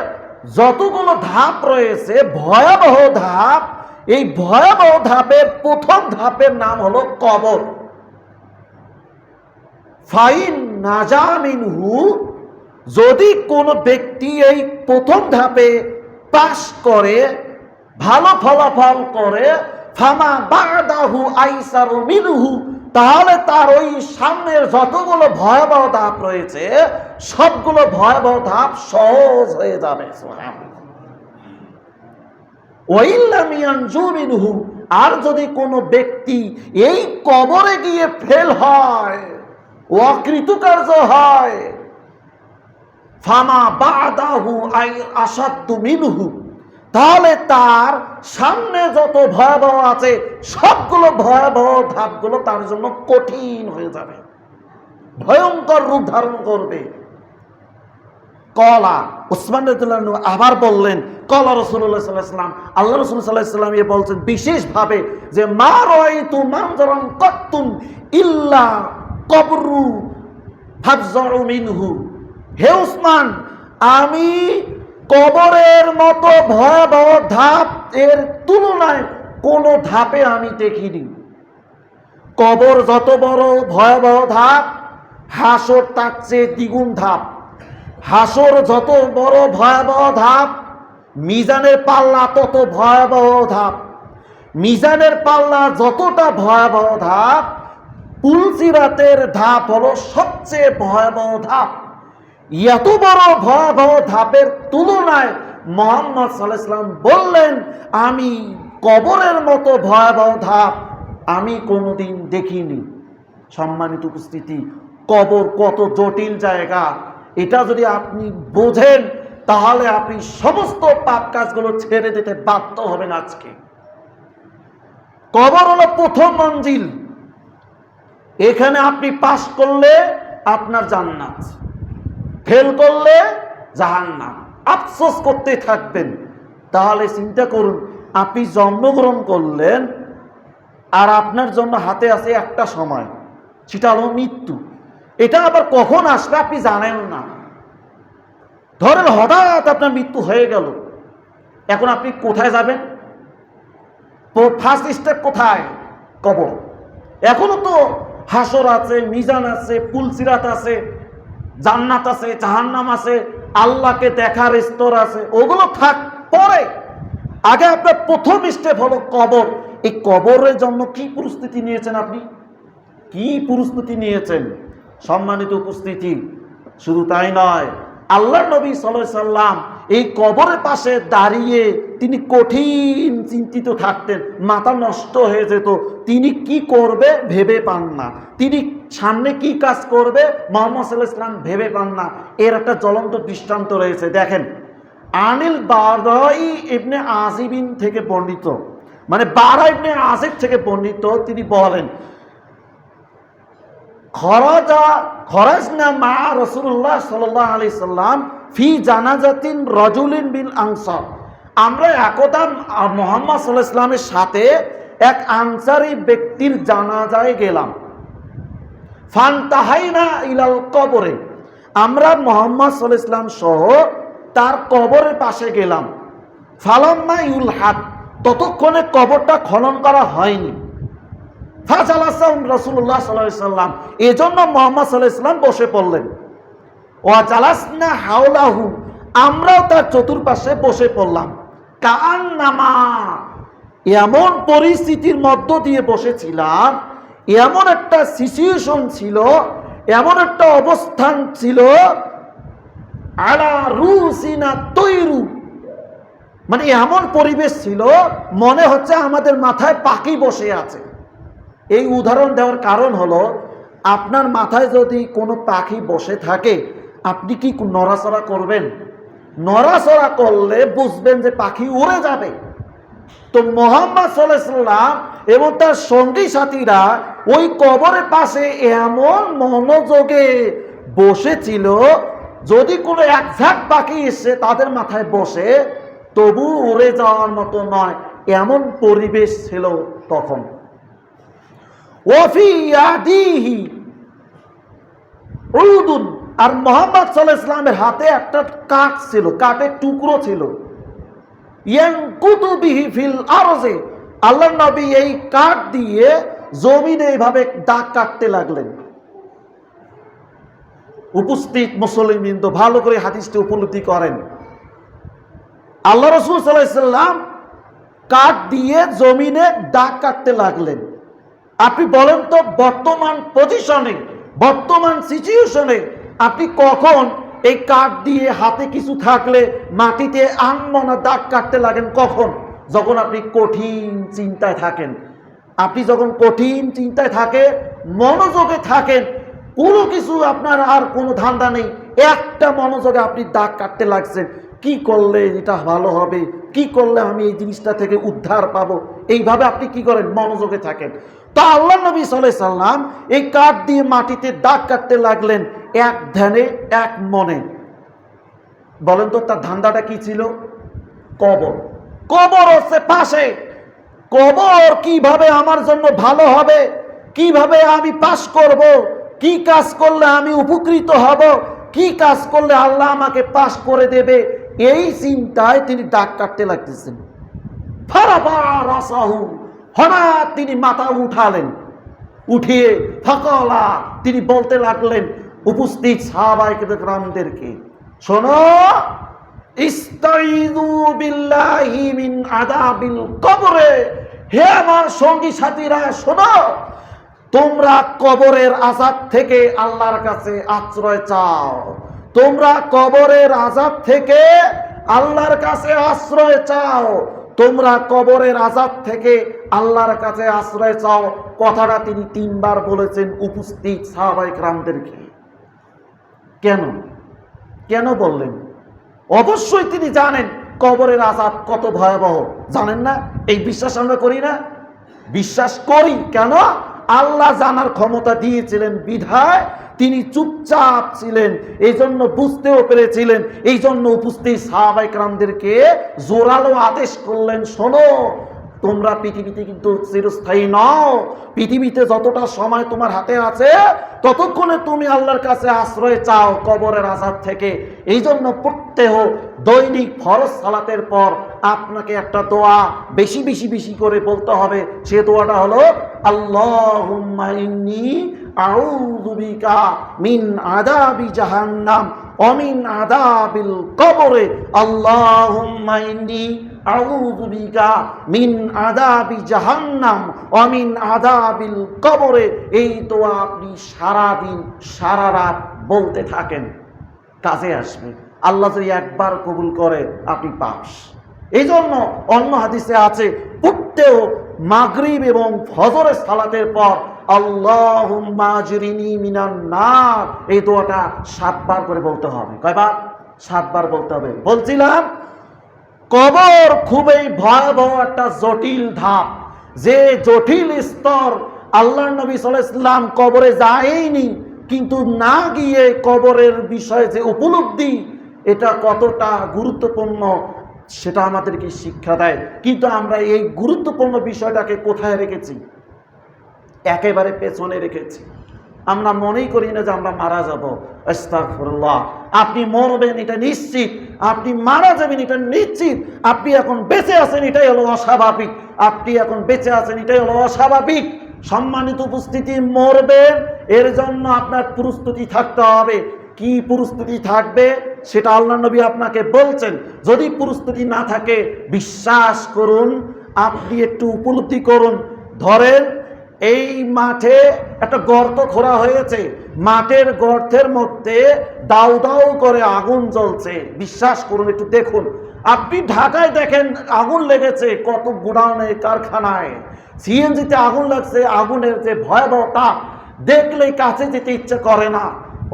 যতগুলো ধাপ রয়েছে, ভয়াবহ ধাপ, এই ভয়াবহ ধাপের প্রথম ধাপের নাম হলো কবর। ফাইন নাজা মিনহু, যদি কোনো ব্যক্তি এই প্রথম ধাপে পাস করে, ভালো ফলাফল করে, ফামা বাদাহু আইসারু মিনহু, তাহলে তার ওই সামনের যতগুলো ভয়াবহ ধাপ রয়েছে সবগুলো ভয়াবহ ধাপ সহজ হয়ে যাবে। ওয়াইল্লাম ইয়ানজু মিনহু, আর যদি কোনো ব্যক্তি এই কবরে গিয়ে ফেল হয়, অকৃতকার্য হয়, ফামা বাদাহু আই আসাদ্দু মিনহু, তাহলে তার সামনে যত ভয়াবহ আছে সবগুলো ভয়াবহ ধাপগুলো তার জন্য কঠিন হয়ে যাবে, ভয়ঙ্কর রূপ ধারণ করবে। কলা, উসমান রাদিয়াল্লাহু আনহু আবার বললেন, কলা রাসূলুল্লাহ সাল্লাল্লাহু আলাইহি ওয়াসাল্লাম, আল্লাহ রাসূল সাল্লাল্লাহু আলাইহি ওয়াসাল্লাম বলছেন বিশেষভাবে যে মা রাআইতু মানজারান কাত্তুন ইল্লা কবরু ফাজউ মিনহু, হে উসমান, আমি কবরের মতো ভয়াবহ ধাপ এর তুলনায় কোন ধাপে আমি দেখিনি। কবর যত বড় ভয়াবহ ধাপ, হাসর তার চেয়ে দ্বিগুণ ধাপ। হাসর যত বড় ভয়াবহ ধাপ, মিজানের পাল্লা তত ভয়াবহ ধাপ। মিজানের পাল্লা যতটা ভয়াবহ ধাপ, পুলসিরাতের ধাপ হলো সবচেয়ে ভয়াবহ ধাপ। এত বড় ভয়াবহ ধাপের তুলনায় মুহাম্মদ সাল্লাল্লাহু আলাইহি ওয়াসাল্লাম বললেন, আমি কবরের মতো ভয়াবহ ধাপ আমি কোনোদিন দেখিনি। সম্মানিত উপস্থিতি, কবর কত জটিল জায়গা, এটা যদি আপনি বোঝেন তাহলে আপনি সমস্ত পাপ কাজগুলো ছেড়ে দিতে বাধ্য হবেন। আজকে কবর হলো প্রথম মঞ্জিল, এখানে আপনি পাস করলে আপনার জান্নাত, ফেল করলে জাহান্নাম, আফসোস করতে থাকবেন। তাহলে চিন্তা করুন, আপনি জন্মগ্রহণ করলেন আর আপনার জন্য হাতে আছে একটা সময়, সেটা হলো মৃত্যু। এটা আবার কখন আসবে আপনি জানেন না। ধরেন হঠাৎ আপনার মৃত্যু হয়ে গেল, এখন আপনি কোথায় যাবেন? ফার্স্ট স্টেপ কোথায়? কবর। এখনো তো হাসর আছে, মিজান আছে, পুলসিরাত আছে, জান্নাত আছে, জাহান্নাম আছে, আল্লাহকে দেখার স্তর আছে, ওগুলো থাক পরে। আগে আপনার প্রথম স্টেপ হলো কবর। এই কবরের জন্য কি প্রস্তুতি নিয়েছেন আপনি? কি প্রস্তুতি নিয়েছেন? সম্মানিত উপস্থিতি, শুধু তাই নয়, আল্লাহ নবী সাল্লাল্লাহু আলাইহি ওয়াসাল্লাম এই কবরের পাশে দাঁড়িয়ে তিনি কঠিন চিন্তিত থাকতেন, মাথা নষ্ট হয়ে যেত। তিনি কি করবে ভেবে পান না, তিনি সামনে কি কাজ করবে মুহাম্মদ সাল্লাল্লাহু আলাইহি ওয়াসাল্লাম ভেবে পান না। এর একটা জ্বলন্ত দৃষ্টান্ত রয়েছে, দেখেন। আনিল বারাই ইবনে আজিবিন থেকে বর্ণিত, মানে বারা ইবনে আজিব থেকে বর্ণিত, তিনি বলেন খরাজনা মা রাসূলুল্লাহ সাল্লাল্লাহু আলাইহি সাল্লাম ফি জানাজাতিন রাজুলিন বিল আনসার। আমরা একদা মুহাম্মদ সাল্লাল্লাহু আলাইহি সাল্লামের সাথে এক আনসারী ব্যক্তির জানাজায় গেলাম। ফান্তাহাইনা ইলাল কবরে, আমরা মুহাম্মদ সাল্লাল্লাহু আলাইহি সাল্লাম সহ তার কবরের পাশে গেলাম। ফালাম্মা ইউলহাদ, ততক্ষণে কবরটা খনন করা হয়নি। ফাজালাসা রাসূলুল্লাহ সাল্লাল্লাহু আলাইহি সাল্লাম, এজন্য মুহাম্মদ সাল্লাল্লাহু আলাইহি সাল্লাম বসে পড়লেন। ওয়া জালাসনা হাওলাহু, আমরাও তার চতুর্পাশে বসে পড়লাম। কাআন্নামা, এমন পরিস্থিতির মধ্য দিয়ে বসেছিলাম, এমন একটা সিচুয়েশন ছিল, এমন একটা অবস্থান ছিল, আলা রুসিনা তৈরু, মানে এমন পরিবেশ ছিল মনে হচ্ছে আমাদের মাথায় পাখি বসে আছে। এই উদাহরণ দেওয়ার কারণ হলো, আপনার মাথায় যদি কোনো পাখি বসে থাকে, আপনি কি নড়াচড়া করবেন? নড়াচড়া করলে বুঝবেন যে পাখি উড়ে যাবে। তো মুহাম্মদ সাল্লাল্লাহু আলাইহি সাল্লাম এবং তার সঙ্গী সাথীরা ওই কবরের পাশে এমন মনোযোগে বসেছিল, যদি কোনো এক ঝাঁক পাখি এসে তাদের মাথায় বসে তবু উড়ে যাওয়ার মতো নয়, এমন পরিবেশ ছিল তখন। ওয়াফি ইয়াদিহি উদুন, আর মুহাম্মদ সাল্লাল্লাহু আলাইহি সাল্লামের হাতে একটা কাঠ ছিল, কাঠের টুকরো ছিল। ইয়ানকুতু বিহি ফিল আরজে, আল্লাহর নবী এই কাঠ দিয়ে জমিনে এইভাবে দাগ কাটতে লাগলেন। উপস্থিত মুসলিমবৃন্দ ভালো করে হাদিসটি উপলব্ধি করেন। আল্লাহ রাসূল সাল্লাল্লাহু আলাইহি সাল্লাম কাঠ দিয়ে জমিনে দাগ কাটতে লাগলেন। আপনি বলেন তো, বর্তমান পজিশনে, বর্তমান সিচুয়েশনে আপনি কখন এই কাঠ দিয়ে হাতে কিছু থাকলে মাটিতে আনমনা দাগ কাটতে লাগেন? কখন? যখন আপনি কঠিন চিন্তায় থাকেন। আপনি যখন কঠিন চিন্তায় থাকে, মনোযোগে থাকেন, কোনো কিছু আপনার আর কোনো ধান্দা নেই, একটা মনোযোগে আপনি দাগ কাটতে লাগছেন, কি করলে এটা ভালো হবে, কি করলে আমি এই জিনিসটা থেকে উদ্ধার পাবো, এইভাবে আপনি কি করেন? মনোযোগে থাকেন। তা আল্লাহ নবী সাল্লাল্লাহু আলাইহি সাল্লাম এই কাঠ দিয়ে মাটিতে দাগ কাটতে লাগলেন, এক ধ্যানে এক মনে। বলেন তো তার ধান্দাটা কি ছিল? কবর। কবর হচ্ছে পাশে, কবর কিভাবে আমার জন্য ভালো হবে, কিভাবে আমি পাস করব, কি কাজ করলে আমি উপকৃত হব, কি কাজ করলে আল্লাহ আমাকে পাস করে দেবে, এই চিন্তায় তিনি দাগ কাটতে লাগতেছেন। হঠাৎ তিনি মাথা উঠালেন, উঠিয়ে ফাকালা, তিনি বলতে লাগলেন উপস্থিত সাহাবায়ে কেরামদেরকে, শোনো, ইস্তাইযু বিল্লাহি মিন আযাবিল কবরে, হে আমার সঙ্গী সাথীরা শোনো, তোমরা কবরের আযাব থেকে আল্লাহর কাছে আশ্রয় চাও। তোমরা কবরের আযাব থেকে আল্লাহর কাছে আশ্রয় চাও। তোমরা কবরের আযাব থেকে আল্লাহর কাছে আশ্রয় চাও। কথাটা তিনি 3 বার বলেছেন উপস্থিত সাহাবায়ে কেরামদেরকে। কেন কেন বললেন? অবশ্যই তিনি জানেন কবরের আযাব কত ভয়াবহ, জানেন না? এই বিশ্বাস আমরা করি না? বিশ্বাস করি। কেন? আল্লাহ জানার ক্ষমতা দিয়েছিলেন বিধায় তিনি চুপচাপ ছিলেন, এই জন্য বুঝতেও পেরেছিলেন। এই জন্য উপস্থিত সাহাবায়ে কেরামদেরকে জোরালো আদেশ করলেন, শোনো, তোমরা পৃথিবীতে কিন্তু চিরস্থায়ী নও। পৃথিবীতে যতটা সময় তোমার হাতে আছে ততক্ষণে তুমি আল্লাহর কাছে আশ্রয় চাও কবরের আযাব থেকে। এই জন্য প্রত্যহ দৈনিক ফরজ সালাতের পর আপনাকে একটা দোয়া বেশি বেশি বেশি করে বলতে হবে। সে দোয়াটা হলো, আল্লাহুম্মা ইন্নী আউযু বিকা মিন আযাবি জাহান্নাম ওয়া মিন আযাবিল কবরে। আল্লাহুম্মা ইন্নী আউযু বিকা মিন আযাবি জাহান্নাম ওয়া মিন আযাবিল কবরে। এই দোয়া আপনি সারা দিন সারা রাত বলতে থাকেন, কাজে আসবে। আল্লাহ যদি একবার কবুল করে আপনি পাস। এই জন্য অন্য হাদিসে আছে প্রত্যেক মাগরিব এবং ফজরের সালাতের পর আল্লাহুম্মা আজরিনি মিনান নার এই দোয়াটা 7 বার করে বলতে হবে। কয়বার? 7 বার বলতে হবে। বলছিলাম কবর খুবই ভয়াবহ একটা জটিল ধাপ, যে জটিল স্তর আল্লাহর নবী সাল্লাল্লাহু আলাইহি ওয়াসাল্লাম কবরে যায়নি, কিন্তু না গিয়ে কবরের বিষয়ে যে উপলব্ধি এটা কতটা গুরুত্বপূর্ণ সেটা আমাদেরকে শিক্ষা দেয়। কিন্তু আমরা এই গুরুত্বপূর্ণ বিষয়টাকে কোথায় রেখেছি? একেবারে পেছনে রেখেছি। আমরা মনেই করি না যে আমরা মারা যাব। আস্তাগফিরুল্লাহ। আপনি মরবেন এটা নিশ্চিত, আপনি মারা যাবেন এটা নিশ্চিত, আপনি এখন বেঁচে আছেন এটাই হলো অস্বাভাবিক, আপনি এখন বেঁচে আছেন এটাই হলো অস্বাভাবিক। সম্মানিত উপস্থিতি, মরবেন এর জন্য আপনার প্রস্তুতি থাকতে হবে। কি প্রস্তুতি থাকবে সেটা আল্লাহর নবী আপনাকে বলছেন। যদি প্রস্তুতি না থাকে বিশ্বাস করুন, আপনি একটু উপলব্ধি করুন। ধরেন এই মাঠে একটা গর্ত খোঁড়া হয়েছে, মাঠের গর্তের মধ্যে দাউ দাউ করে আগুন জ্বলছে। বিশ্বাস করুন, একটু দেখুন। আপনি ঢাকায় দেখেন আগুন লেগেছে কত গোডাউনে, কারখানায়, সিএনজিতে আগুন লাগছে, আগুনের যে ভয়াবহতা দেখলেই কাছে যেতে ইচ্ছে করে না।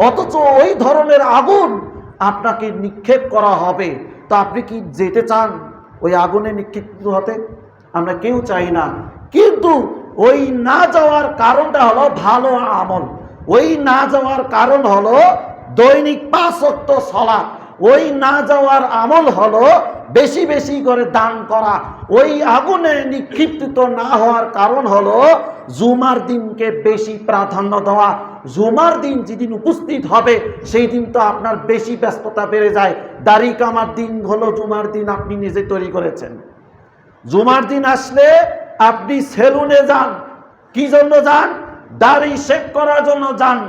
অথচ ওই ধরনের আগুন আপনাকে নিক্ষেপ করা হবে, তো আপনি কি যেতে চান ওই আগুনে নিক্ষিপ্ত হতে? আমরা কেউ চাই না। কিন্তু ওই না যাওয়ার কারণটা হলো ভালো আমল। ওই না যাওয়ার কারণ হলো দৈনিক 5 ওয়াক্ত সালাত। ওই না যাওয়ার আমল হলো বেশি বেশি করে দান করা। ওই আগুনে নিক্ষিপ্ত না হওয়ার কারণ হলো জুমার দিনকে বেশি প্রাধান্য দেওয়া। জুমার দিন যেদিন উপস্থিত হবে সেই দিন তো আপনার বেশি ব্যস্ততা বেড়ে যায়। দাড়ি কামার দিন হলো জুমার দিন, আপনি নিজে তৈরি করেছেন। জুমার দিন আসলে আপনি সেলুনে যান, কি জন্য যান? দাড়ি শেভ করার জন্য যান।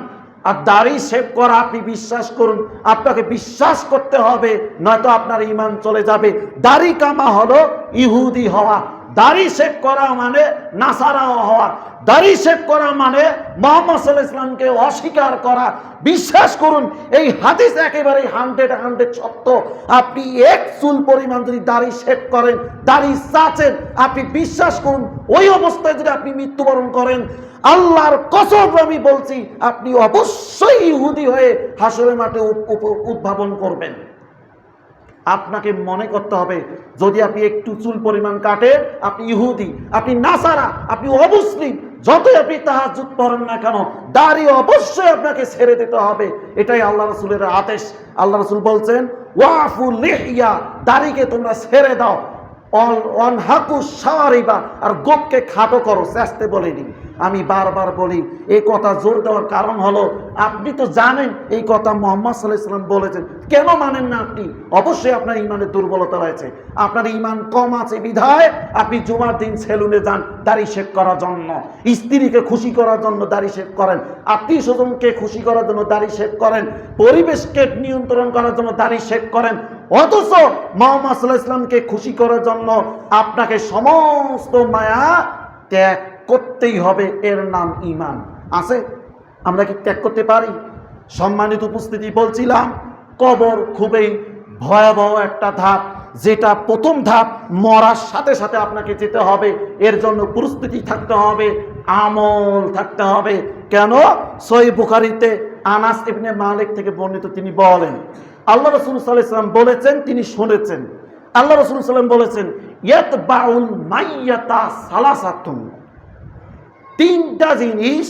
আর দাড়ি শেভ করা, আপনি বিশ্বাস করুন, আপনাকে বিশ্বাস করতে হবে, নয়তো আপনার ঈমান চলে যাবে। দাড়ি কামা হলো ইহুদি হওয়া, দাড়ি শেভ করা মানে নাসারা হওয়া, দাড়ি শেভ করা মানে মুহাম্মদ সাল্লাল্লাহু আলাইহি ওয়াসাল্লামকে অস্বীকার করা। বিশ্বাস করুন, এই হাদিস একেবারে 100 সত্য। আপনি এক চুল পরিমাণ যদি দাড়ি শেভ করেন, দাড়ি চাচেন, আপনি বিশ্বাস করুন ওই অবস্থায় যদি আপনি মৃত্যুবরণ করেন, আল্লাহর কসম আমি বলছি, আপনি অবশ্যই ইহুদি হয়ে হাসরের মাঠে উদ্ভাবন করবেন। আপনাকে মনে করতে হবে, যদি আপনি একটু চুল পরিমাণ কাটেন আপনি ইহুদি, আপনি নাসারা, আপনি অমুসলিম, যতই আপনি তাহাজ্জুদ পড়েন না কেন, দাড়ি অবশ্যই আপনাকে ছেড়ে দিতে হবে। এটাই আল্লাহ রাসূলের আদেশ। আল্লাহ রাসূল বলছেন ওয়াফু লিহিয়া, দাড়িকে তোমরা ছেড়ে দাও, অনহাকু শারিবা, আর গোপকে খাটো করো। চেষ্টা বলিনি, আমি বারবার বলি। এই কথা জোর দেওয়ার কারণ হলো আপনি তো জানেন এই কথা মুহাম্মদ সাল্লাল্লাহু আলাইহি ওয়াসাল্লাম বলেছেন, কেন মানেন না আপনি? অবশ্যই আপনার ঈমানের দুর্বলতা রয়েছে, আপনার ঈমান কম আছে বিধায় আপনি জুমার দিন সেলুনে যান দাড়ি শেভ করার জন্য, স্ত্রীকে খুশি করার জন্য দাড়ি শেভ করেন, আত্মীয় স্বজনকে খুশি করার জন্য দাড়ি শেভ করেন, পরিবেশকে নিয়ন্ত্রণ করার জন্য দাড়ি শেভ করেন। অথচ মুহাম্মদ সাল্লাল্লাহু আলাইহি ওয়াসাল্লামকে খুশি করার জন্য আপনাকে সমস্ত মায়া ত্যাগ করতেই হবে। এর নাম ঈমান। আছে? আমরা কি ত্যাগ করতে পারি? সম্মানিত উপস্থিতি, বলছিলাম কবর খুবই ভয়াবহ একটা ধাপ, যেটা প্রথম ধাপ, মরার সাথে সাথে আপনাকে যেতে হবে। এর জন্য প্রস্তুতি থাকতে হবে, আমল থাকতে হবে। কেন? সহিহ বুখারীতে আনাস ইবনে মালিক থেকে বর্ণিত, তিনি বলেন আল্লাহ রাসূল সাল্লাল্লাহু আলাইহি ওয়াসাল্লাম বলেছেন, তিনি শুনেছেন, আল্লাহ রাসূল সাল্লাল্লাহু আলাইহি ওয়াসাল্লাম বলেছেন ইয়াতবাউল মাইয়াতা সালাসাতুন, 3টা জিনিস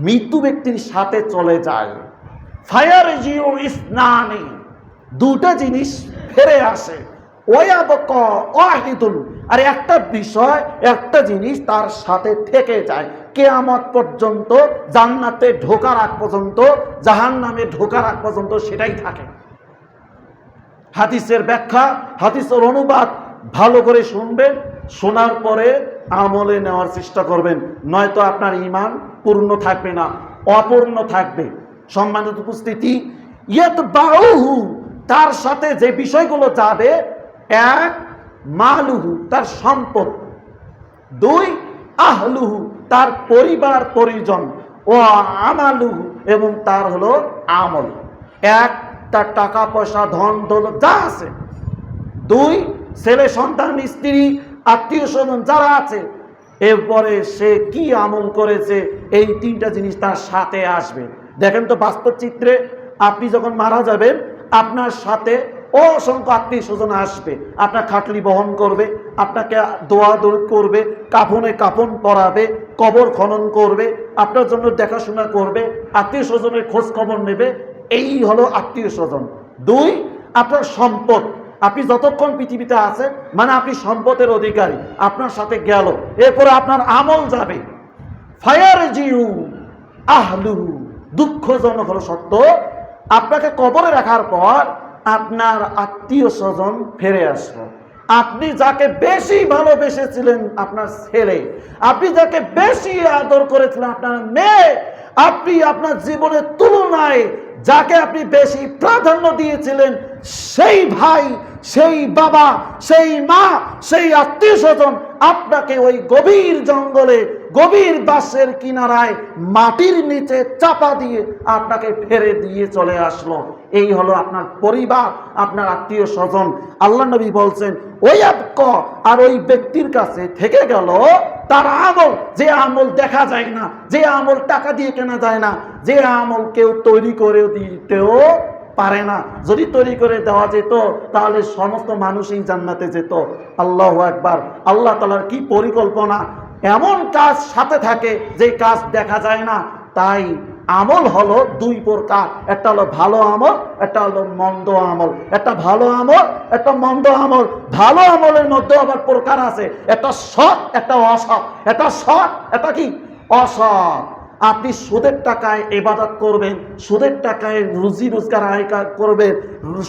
মৃত্যু ব্যক্তির সাথে চলে যায়। ফায়ারজিউ ইসনানি, 2টা জিনিস ফিরে আসে। ওয়ায়াবকা ওয়াহিদুন, আর একটা বিষয়, একটা জিনিস তার সাথে থেকে যায় কিয়ামত পর্যন্ত, জান্নাতে ঢোকার আগ পর্যন্ত, জাহান্নামে ঢোকার আগ পর্যন্ত সেটাই থাকে। হাদিসের ব্যাখ্যা, হাদিসের অনুবাদ ভালো করে শুনবেন, শোনার পরে আমলে নেওয়ার চেষ্টা করবেন, নয়তো আপনার ঈমান পূর্ণ থাকবে না, অপূর্ণ থাকবে। সম্মানিত উপস্থিতি, ইয়াতবাউহু, তার সাথে যে বিষয়গুলো যাবে, 1 মালুহু, তার সম্পদ, 2 আহলুহু, তার পরিবার পরিজন, ও আমালুহু, এবং তার হলো আমল। 1 তার টাকা পয়সা ধন দৌলত যা আছে, 2 ছেলে সন্তান, স্ত্রী, আত্মীয় স্বজন যারা আছে, এরপরে সে কি আমল করেছে, এই তিনটা জিনিস তার সাথে আসবে। দেখেন তো বাস্তব চিত্রে, আপনি যখন মারা যাবেন আপনার সাথে অসংখ্য আত্মীয় স্বজন আসবে, আপনার খাটলি বহন করবে, আপনাকে দোয়া দরুদ করবে, কাফনে কাফন পরাবে, কবর খনন করবে, আপনার জন্য দেখাশোনা করবে, আত্মীয় স্বজনের খোঁজ খবর নেবে। এই হলো আত্মীয় স্বজন। দুই, আপনার সম্পদ। আপনি যতক্ষণ পৃথিবীতে আছেন মানে আপনি সম্পদের অধিকারী, আপনার সাথে গেল, এরপরে আপনার আমল যাবে। ফায়ার জিউ আহলুহু, দুঃখজনক হলো সত্য, আপনাকে কবরে রাখার পর আপনার আত্মীয় স্বজন ফিরে আসলো। আপনি যাকে বেশি ভালোবেসেছিলেন আপনার ছেলে, আপনি যাকে বেশি আদর করেছিলেন আপনার মেয়ে, আপনি আপনার জীবনের তুলনায় যাকে আপনি বেশি প্রাধান্য দিয়েছিলেন সেই ভাই, সেই বাবা, সেই মা, সেই আত্মীয় স্বজন আপনাকে ওই গভীর জঙ্গলে, গভীর বাঁশের কিনারায় মাটির নিচে চাপা দিয়ে আপনাকে ফেলে দিয়ে চলে আসলো। এই হলো আপনার পরিবার, আপনার আত্মীয় স্বজন। আল্লাহ নবী বলছেন ওই আর ওই ব্যক্তির কাছে থেকে গেল তার আমল, যে আমল দেখা যায় না, যে আমল টাকা দিয়ে কেনা যায় না, যে আমল কেউ তৈরি করে দিতেও পারে না। যদি তৈরি করে দেওয়া যেত তাহলে সমস্ত মানুষই জান্নাতে যেত। আল্লাহু আকবার। আল্লাহ তাআলার কি পরিকল্পনা! এমন কাজ সাথে থাকে যে কাজ দেখা যায় না। তাই আমল হলো দুই প্রকার, একটা হলো ভালো আমল, একটা হলো মন্দ আমল। একটা ভালো আমল, একটা মন্দ আমল। ভালো আমলের মধ্যে আবার প্রকার আছে, একটা সৎ, একটা অসৎ। একটা সৎ, একটা কি অসৎ। আপনি সুদের টাকায় ইবাদত করবেন, সুদের টাকায় রুজি রোজগার আয় করবেন,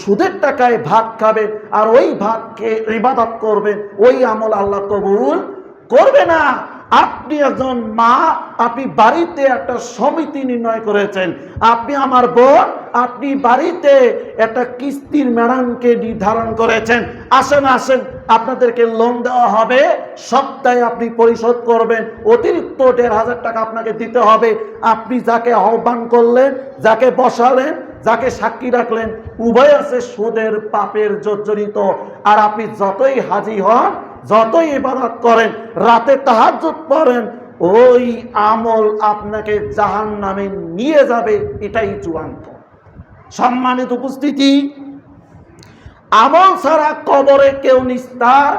সুদের টাকায় ভাত খাবেন, আর ওই ভাতকে ইবাদত করবেন, ওই আমল আল্লাহ কবুল করবে না। আপনি একজন মা, আপনি বাড়িতে একটা সমিতি নির্ণয় করেছেন, আপনি আমার বোন, আপনি বাড়িতে একটা কিস্তির ম্যাডামকে নির্ধারণ করেছেন, আসেন আসেন আপনাদেরকে লোন দেওয়া হবে, সপ্তাহে আপনি পরিশোধ করবেন, অতিরিক্ত ১,৫০০ টাকা আপনাকে দিতে হবে। আপনি যাকে আহ্বান করলেন, যাকে বসালেন, যাকে সাক্ষী রাখলেন, উভয় আছে সুদের পাপের জর্জরিত। আর আপনি যতই হাজি হন, যতই ইবাদত করেন, রাতে তাহাজ্জুদ পড়েন, ওই আমল আপনাকে জাহান্নামে নিয়ে যাবে, এটাই চূড়ান্ত। সম্মানিত উপস্থিতি, আমল ছাড়া কবরে কেউ নিস্তার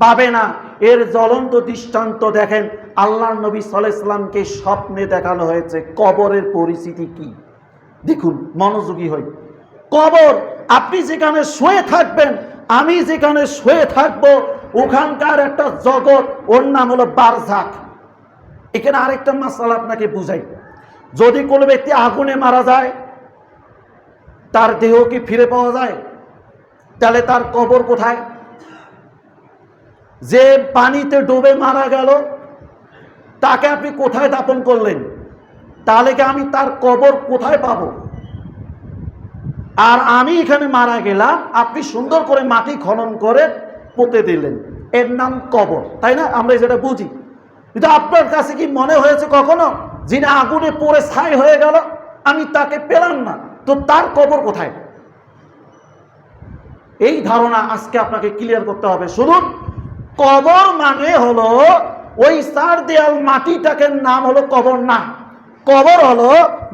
পাবে না। এর জ্বলন্ত দৃষ্টান্ত দেখেন, আল্লাহর নবী সাল্লাল্লাহু আলাইহি ওয়াসাল্লামকে স্বপ্নে দেখানো হয়েছে কবরের পরিস্থিতি কি। দেখুন, মনোযোগী হই। কবর, আপনি যেখানে শুয়ে থাকবেন, আমি যেখানে শুয়ে থাকবো, ওখানকার একটা জগৎ, ওর নাম হলো বারজাখ। এখানে আরেকটা মাসালা আপনাকে বুঝাই। যদি কোনো ব্যক্তি আগুনে মারা যায়, তার দেহ কি ফিরে পাওয়া যায়? তাহলে তার কবর কোথায়? যে পানিতে ডুবে মারা গেল, তাকে আপনি কোথায় দাফন করলেন? তাহলে কি আমি তার কবর কোথায় পাবো? আর আমি এখানে মারা গেলাম, আপনি সুন্দর করে মাটি খনন করে পুঁতে দিলেন, এর নাম কবর, তাই না? আমরা যেটা বুঝি। কিন্তু আপনার কাছে কি মনে হয়েছে কখনো, যিনি আগুনে পড়ে ছাই হয়ে গেল, আমি তাকে পেলাম না, তো তার কবর কোথায়? এই ধারণা আজকে আপনাকে ক্লিয়ার করতে হবে। শুনুন, কবর মানে হলো ওই চার দেয়াল মাটিটাকে নাম হলো কবর না। কবর হলো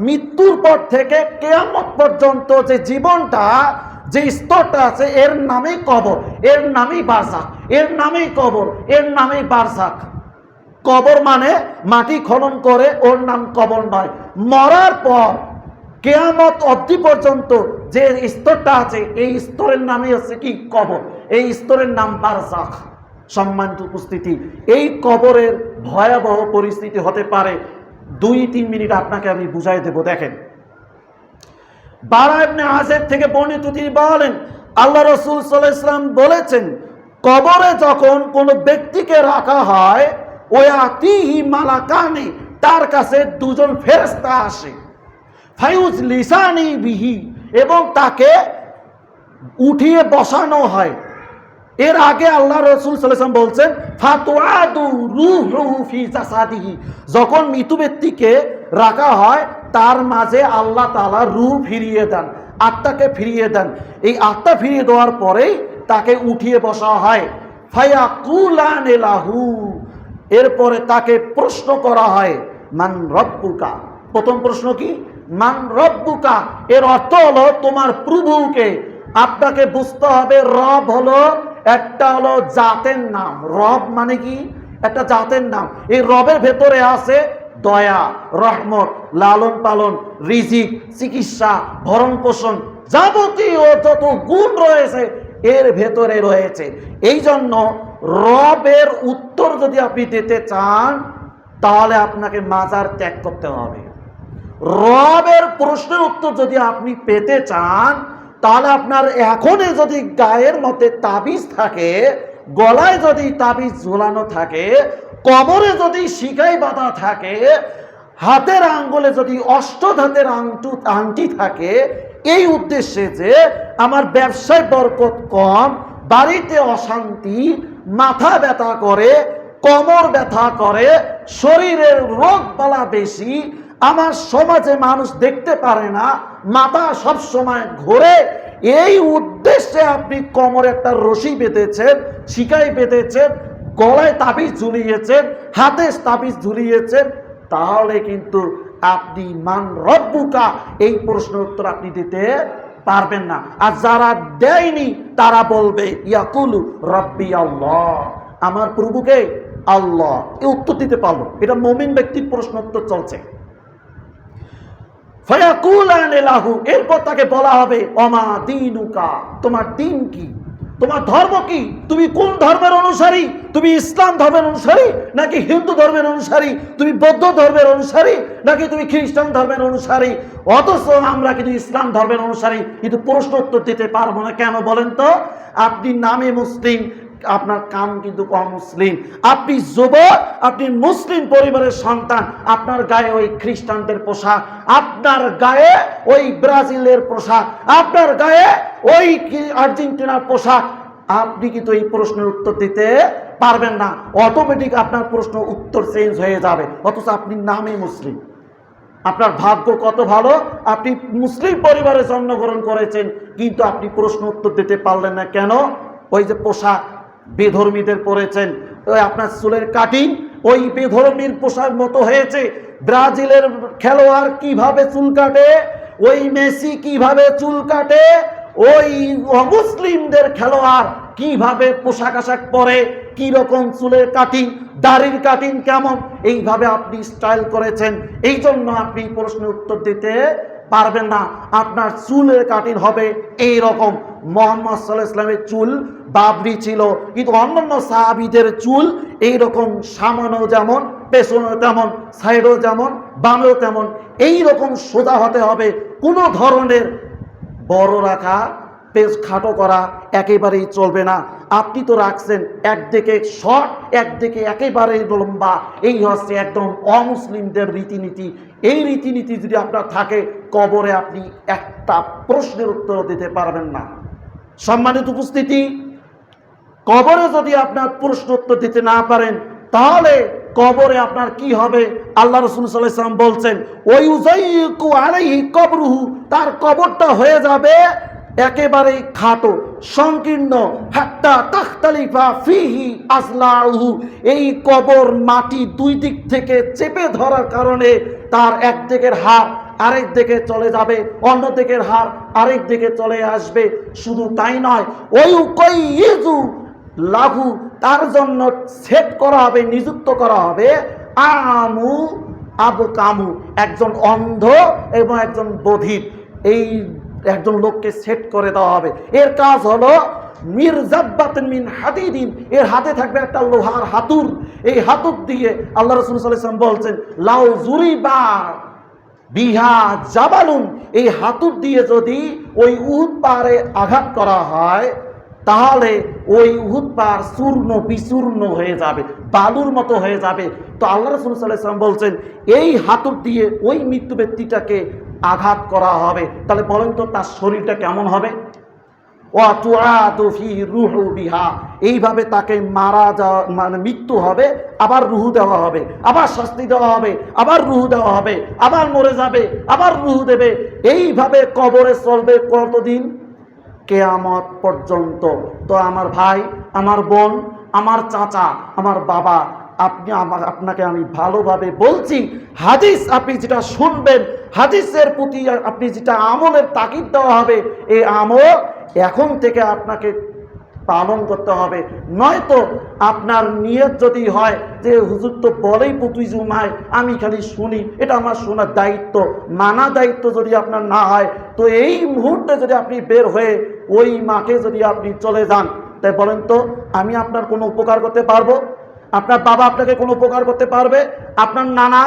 মৃত্যুর পর থেকে কিয়ামত পর্যন্ত যে জীবনটা, যে স্তরটা আছে, এর নামেই কবর, এর নামেই বারজাখ, এর নামেই কবর, এর নামেই বারজাখ। কবর মানে মাটি খনন করে, ওর নাম কবর নয়। মরার পর কিয়ামত অবধি পর্যন্ত যে স্তরটা আছে, এই স্তরের নামই হচ্ছে কি কবর, এই স্তরের নাম বারজাখ। সম্মানিত উপস্থিতি, এই কবরের ভয়াবহ পরিস্থিতি হতে পারে। ২-৩ মিনিট আপনাকে আমি বুঝাই দেব। দেখেন, বারা ইবনে আযিব থেকে বর্ণিত, তিনি বলেন আল্লাহ রাসূল সাল্লাল্লাহু আলাইহি ওয়াসাল্লাম বলেছেন, কবরে যখন কোনো ব্যক্তিকে রাখা হয়, ওয়াতিহি মালাকানি, তার কাছে দুজন ফেরেশতা আসে, ফায়ুজ লিসানি বিহি, এবং তাকে উঠিয়ে বসানো হয়। এর আগে আল্লাহ রাসূল সাল্লাল্লাহু আলাইহি ওয়াসাল্লাম বলছেন, ফাতুআদু রূহুহু ফি জাসাদিহি, যখন মৃত ব্যক্তিকে রাখা হয়, তার মাঝে আল্লাহ তাআলা রূহ ফিরিয়ে দেন, আত্মাকে ফিরিয়ে দেন। এই আত্মা ফিরিয়ে দেওয়ার পরেই তাকে উঠিয়ে বসা হয়। ফায়াকুলানে লাহু, এরপরে তাকে প্রশ্ন করা হয়, মান রব্বুকা। প্রথম প্রশ্ন কি? মান রব্বুকা। এর অর্থ হলো তোমার প্রভুকে। আপনাকে বুঝতে হবে রব হলো একটা হলো জাতের নাম। রব মানে কি? একটা জাতের নাম। এই রবের ভেতরে আছে দয়া, রহমত, লালন পালন, রিজিক, চিকিৎসা, ভরণ পোষণ, যাবতীয় যত গুণ রয়েছে এর ভেতরে রয়েছে। এই জন্য রবের উত্তর যদি আপনি দিতে চান তাহলে আপনাকে মাজার ত্যাগ করতে হবে। রবের প্রশ্নের উত্তর যদি আপনি পেতে চান তাহলে আপনার এখনই যদি গায়ের মধ্যে তাবিজ থাকে, গলায় যদি তাবিজ ঝোলানো থাকে, কোমরে যদি শিকাই বাঁধা থাকে, হাতের আঙ্গুলে যদি অষ্টধাতের আংটি থাকে, এই উদ্দেশ্যে যে আমার ব্যবসায় বরকত কম, বাড়িতে অশান্তি, মাথা ব্যথা করে, কোমর ব্যথা করে, শরীরের রোগ বালা বেশি, আমার সমাজে মানুষ দেখতে পারে না, মাথা সব সময় ঘোরে, এই উদ্দেশ্যে আপনি কোমরে একটা রশি বেঁধেছেন, শিকাই বেঁধেছেন, গলায় তাবিজ ঝুলিয়েছেন, হাতে তাবিজ ঝুলিয়েছেন, তাহলে কিন্তু আপনি মান রব্বুকা এই প্রশ্নের উত্তর আপনি দিতে পারবেন না। আর যারা দেয়নি তারা বলবে ইয়াকুলু রব্বি আল্লাহ, আমার প্রভুকে আল্লাহ। এই উত্তর দিতে পারলো। এটা মুমিন ব্যক্তির প্রশ্ন উত্তর চলছে। ফায়াকুলানে লাহু, এরপর তাকে বলা হবে ওমা দীনুকা, তোমার দিন কি, তোমার ধর্ম কি, তুমি কোন ধর্মের অনুসারী? তুমি ইসলাম ধর্মের অনুসারী নাকি হিন্দু ধর্মের অনুসারী? তুমি বৌদ্ধ ধর্মের অনুসারী নাকি তুমি খ্রিস্টান ধর্মের অনুসারী? অথচ আমরা কিন্তু ইসলাম ধর্মের অনুসারী, কিন্তু প্রশ্ন উত্তর দিতে পারবো না। কেন বলেন তো? আপনি নামে মুসলিম, আপনার কাম কিন্তু অমুসলিম। আপনি যুবক, আপনি মুসলিম পরিবারের সন্তান, আপনার গায়ে ওই খ্রিস্টানদের পোশাক, আপনার গায়ে ওই ব্রাজিলের পোশাক, আপনার গায়ে ওই আর্জেন্টিনার পোশাক, আপনি কিন্তু এই প্রশ্নের উত্তর দিতে পারবেন না। অটোমেটিক আপনার প্রশ্ন উত্তর চেঞ্জ হয়ে যাবে, অথচ আপনি নামে মুসলিম। আপনার ভাগ্য কত ভালো, আপনি মুসলিম পরিবারে জন্মগ্রহণ করেছেন, কিন্তু আপনি প্রশ্ন উত্তর দিতে পারলেন না। কেন? ওই যে পোশাক বেধর্মীদের পরেছেন, ওই আপনার চুলের কাটিং ওই বেধর্মীর পোশাক মতো হয়েছে। ব্রাজিলের খেলোয়াড় কিভাবে চুল কাটে, ওই মেসি কিভাবে চুল কাটে, ওই অমুসলিমদের খেলোয়াড় কিভাবে পোশাক আশাক পরে, কি রকম চুলের কাটিং, দাড়ির কাটিং কেমন, এইভাবে আপনি স্টাইল করেছেন। এই জন্য আপনি প্রশ্নের উত্তর দিতে পারবেন না। আপনার চুলের কাটিং হবে এই রকম। মুহাম্মদ সাল্লাল্লাহু আলাইহি ওয়াসাল্লামের চুল বাবরি ছিল, কিন্তু অন্যান্য সাহাবীদের চুল এইরকম, সামনেও যেমন, পেছনেও তেমন, সাইডেও যেমন, বামেও তেমন, এইরকম সোজা হতে হবে। কোনো ধরনের বড় রাখা, পেজ খাটো করা একেবারেই চলবে না। আপনি তো রাখছেন একদিকে শর্ট, একদিকে একেবারেই লম্বা, এই হচ্ছে একদম অমুসলিমদের রীতিনীতি। এই রীতিনীতি যদি আপনার থাকে, কবরে আপনি একটা প্রশ্নের উত্তর দিতে পারবেন না। সম্মানিত উপস্থিতি, কবরে যদি আপনার প্রশ্ন উত্তর দিতে না পারেন তাহলে কবরে আপনার কি হবে? আল্লাহ রাসূল সাল্লাল্লাহু আলাইহি ওয়াসাল্লাম বলছেন ওয়ায়ুযাইকু আলাইহি কবরুহু, তার কবরটা হয়ে যাবে একেবারেই খাটো, সংকীর্ণ, হাত্তা তাখতালিফা ফিহি আসলাউহু। এই কবর মাটি দুই দিক থেকে চেপে ধরার কারণে তার একদিকের হাড় আরেক দিকে চলে যাবে, অন্য দিকের হাড় আরেক দিকে চলে আসবে। শুধু তাই নয়, ওয়ায়ুকাইয়িজু লাহু, তার জন্য সেট করা হবে, নিযুক্ত করা হবে আমু আবু কামু, একজন অন্ধ এবং একজন বধির, এই একজন লোককে সেট করে দেওয়া হবে। এর কাজ হলো মিরজাব্বাতিন মিন হাদিদিন, এর হাতে থাকবে একটা লোহার হাতুর। এই হাতুর দিয়ে আল্লাহ রাসূল সাল্লাল্লাহু আলাইহি ওয়াসাল্লাম বলছেন লাউ জুরিবা বিহা জাবালুন, এই হাতুর দিয়ে যদি ওই উহুদ পাহাড়ে আঘাত করা হয় তাহলে ওই উহুদ পাহাড় চূর্ণ বিচূর্ণ হয়ে যাবে, বালুর মতো হয়ে যাবে। তো আল্লাহ রাসূল সাল্লাল্লাহু আলাইহি ওয়াসাল্লাম বলছেন এই হাতুর দিয়ে ওই মৃত্যু ব্যক্তিটাকে আঘাত করা হবে, তাহলে বলেন তো তার শরীরটা কেমন হবে? এইভাবে তাকে মারা যাওয়া মানে মৃত্যু হবে, আবার রুহু দেওয়া হবে, আবার শাস্তি দেওয়া হবে, আবার রুহু দেওয়া হবে, আবার মরে যাবে, আবার রুহু দেবে। এইভাবে কবরে চলবে কতদিন? কিয়ামত পর্যন্ত। তো আমার ভাই, আমার বোন, আমার চাচা, আমার বাবা, আপনাকে আমি ভালোভাবে বলছি, হাদিস আপনি যেটা শুনবেন, হাদিসের প্রতি আপনি যেটা আমলের তাকিদ দেওয়া হবে, এই আমল এখন থেকে আপনাকে পালন করতে হবে। নয়তো আপনার নিয়ত যদি হয় যে হুজুর তো বলেই প্রতি জুমায়, আমি খালি শুনি, এটা আমার শোনার দায়িত্ব, মানা দায়িত্ব যদি আপনার না হয়, তো এই মুহূর্তে যদি আপনি বের হয়ে ওই মাঠে যদি আপনি চলে যান, তাই বলেন তো আমি আপনার কোনো উপকার করতে পারবো? আপনার বাবা আপনাকে কোনো উপকার করতে পারবে? আপনার নানা,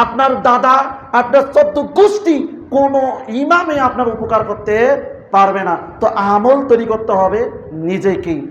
আপনার দাদা, আপনার 14 গোষ্ঠী কোনো ইমামে আপনার উপকার করতে পারবে না। তো আমল তৈরি করতে হবে নিজেকেই।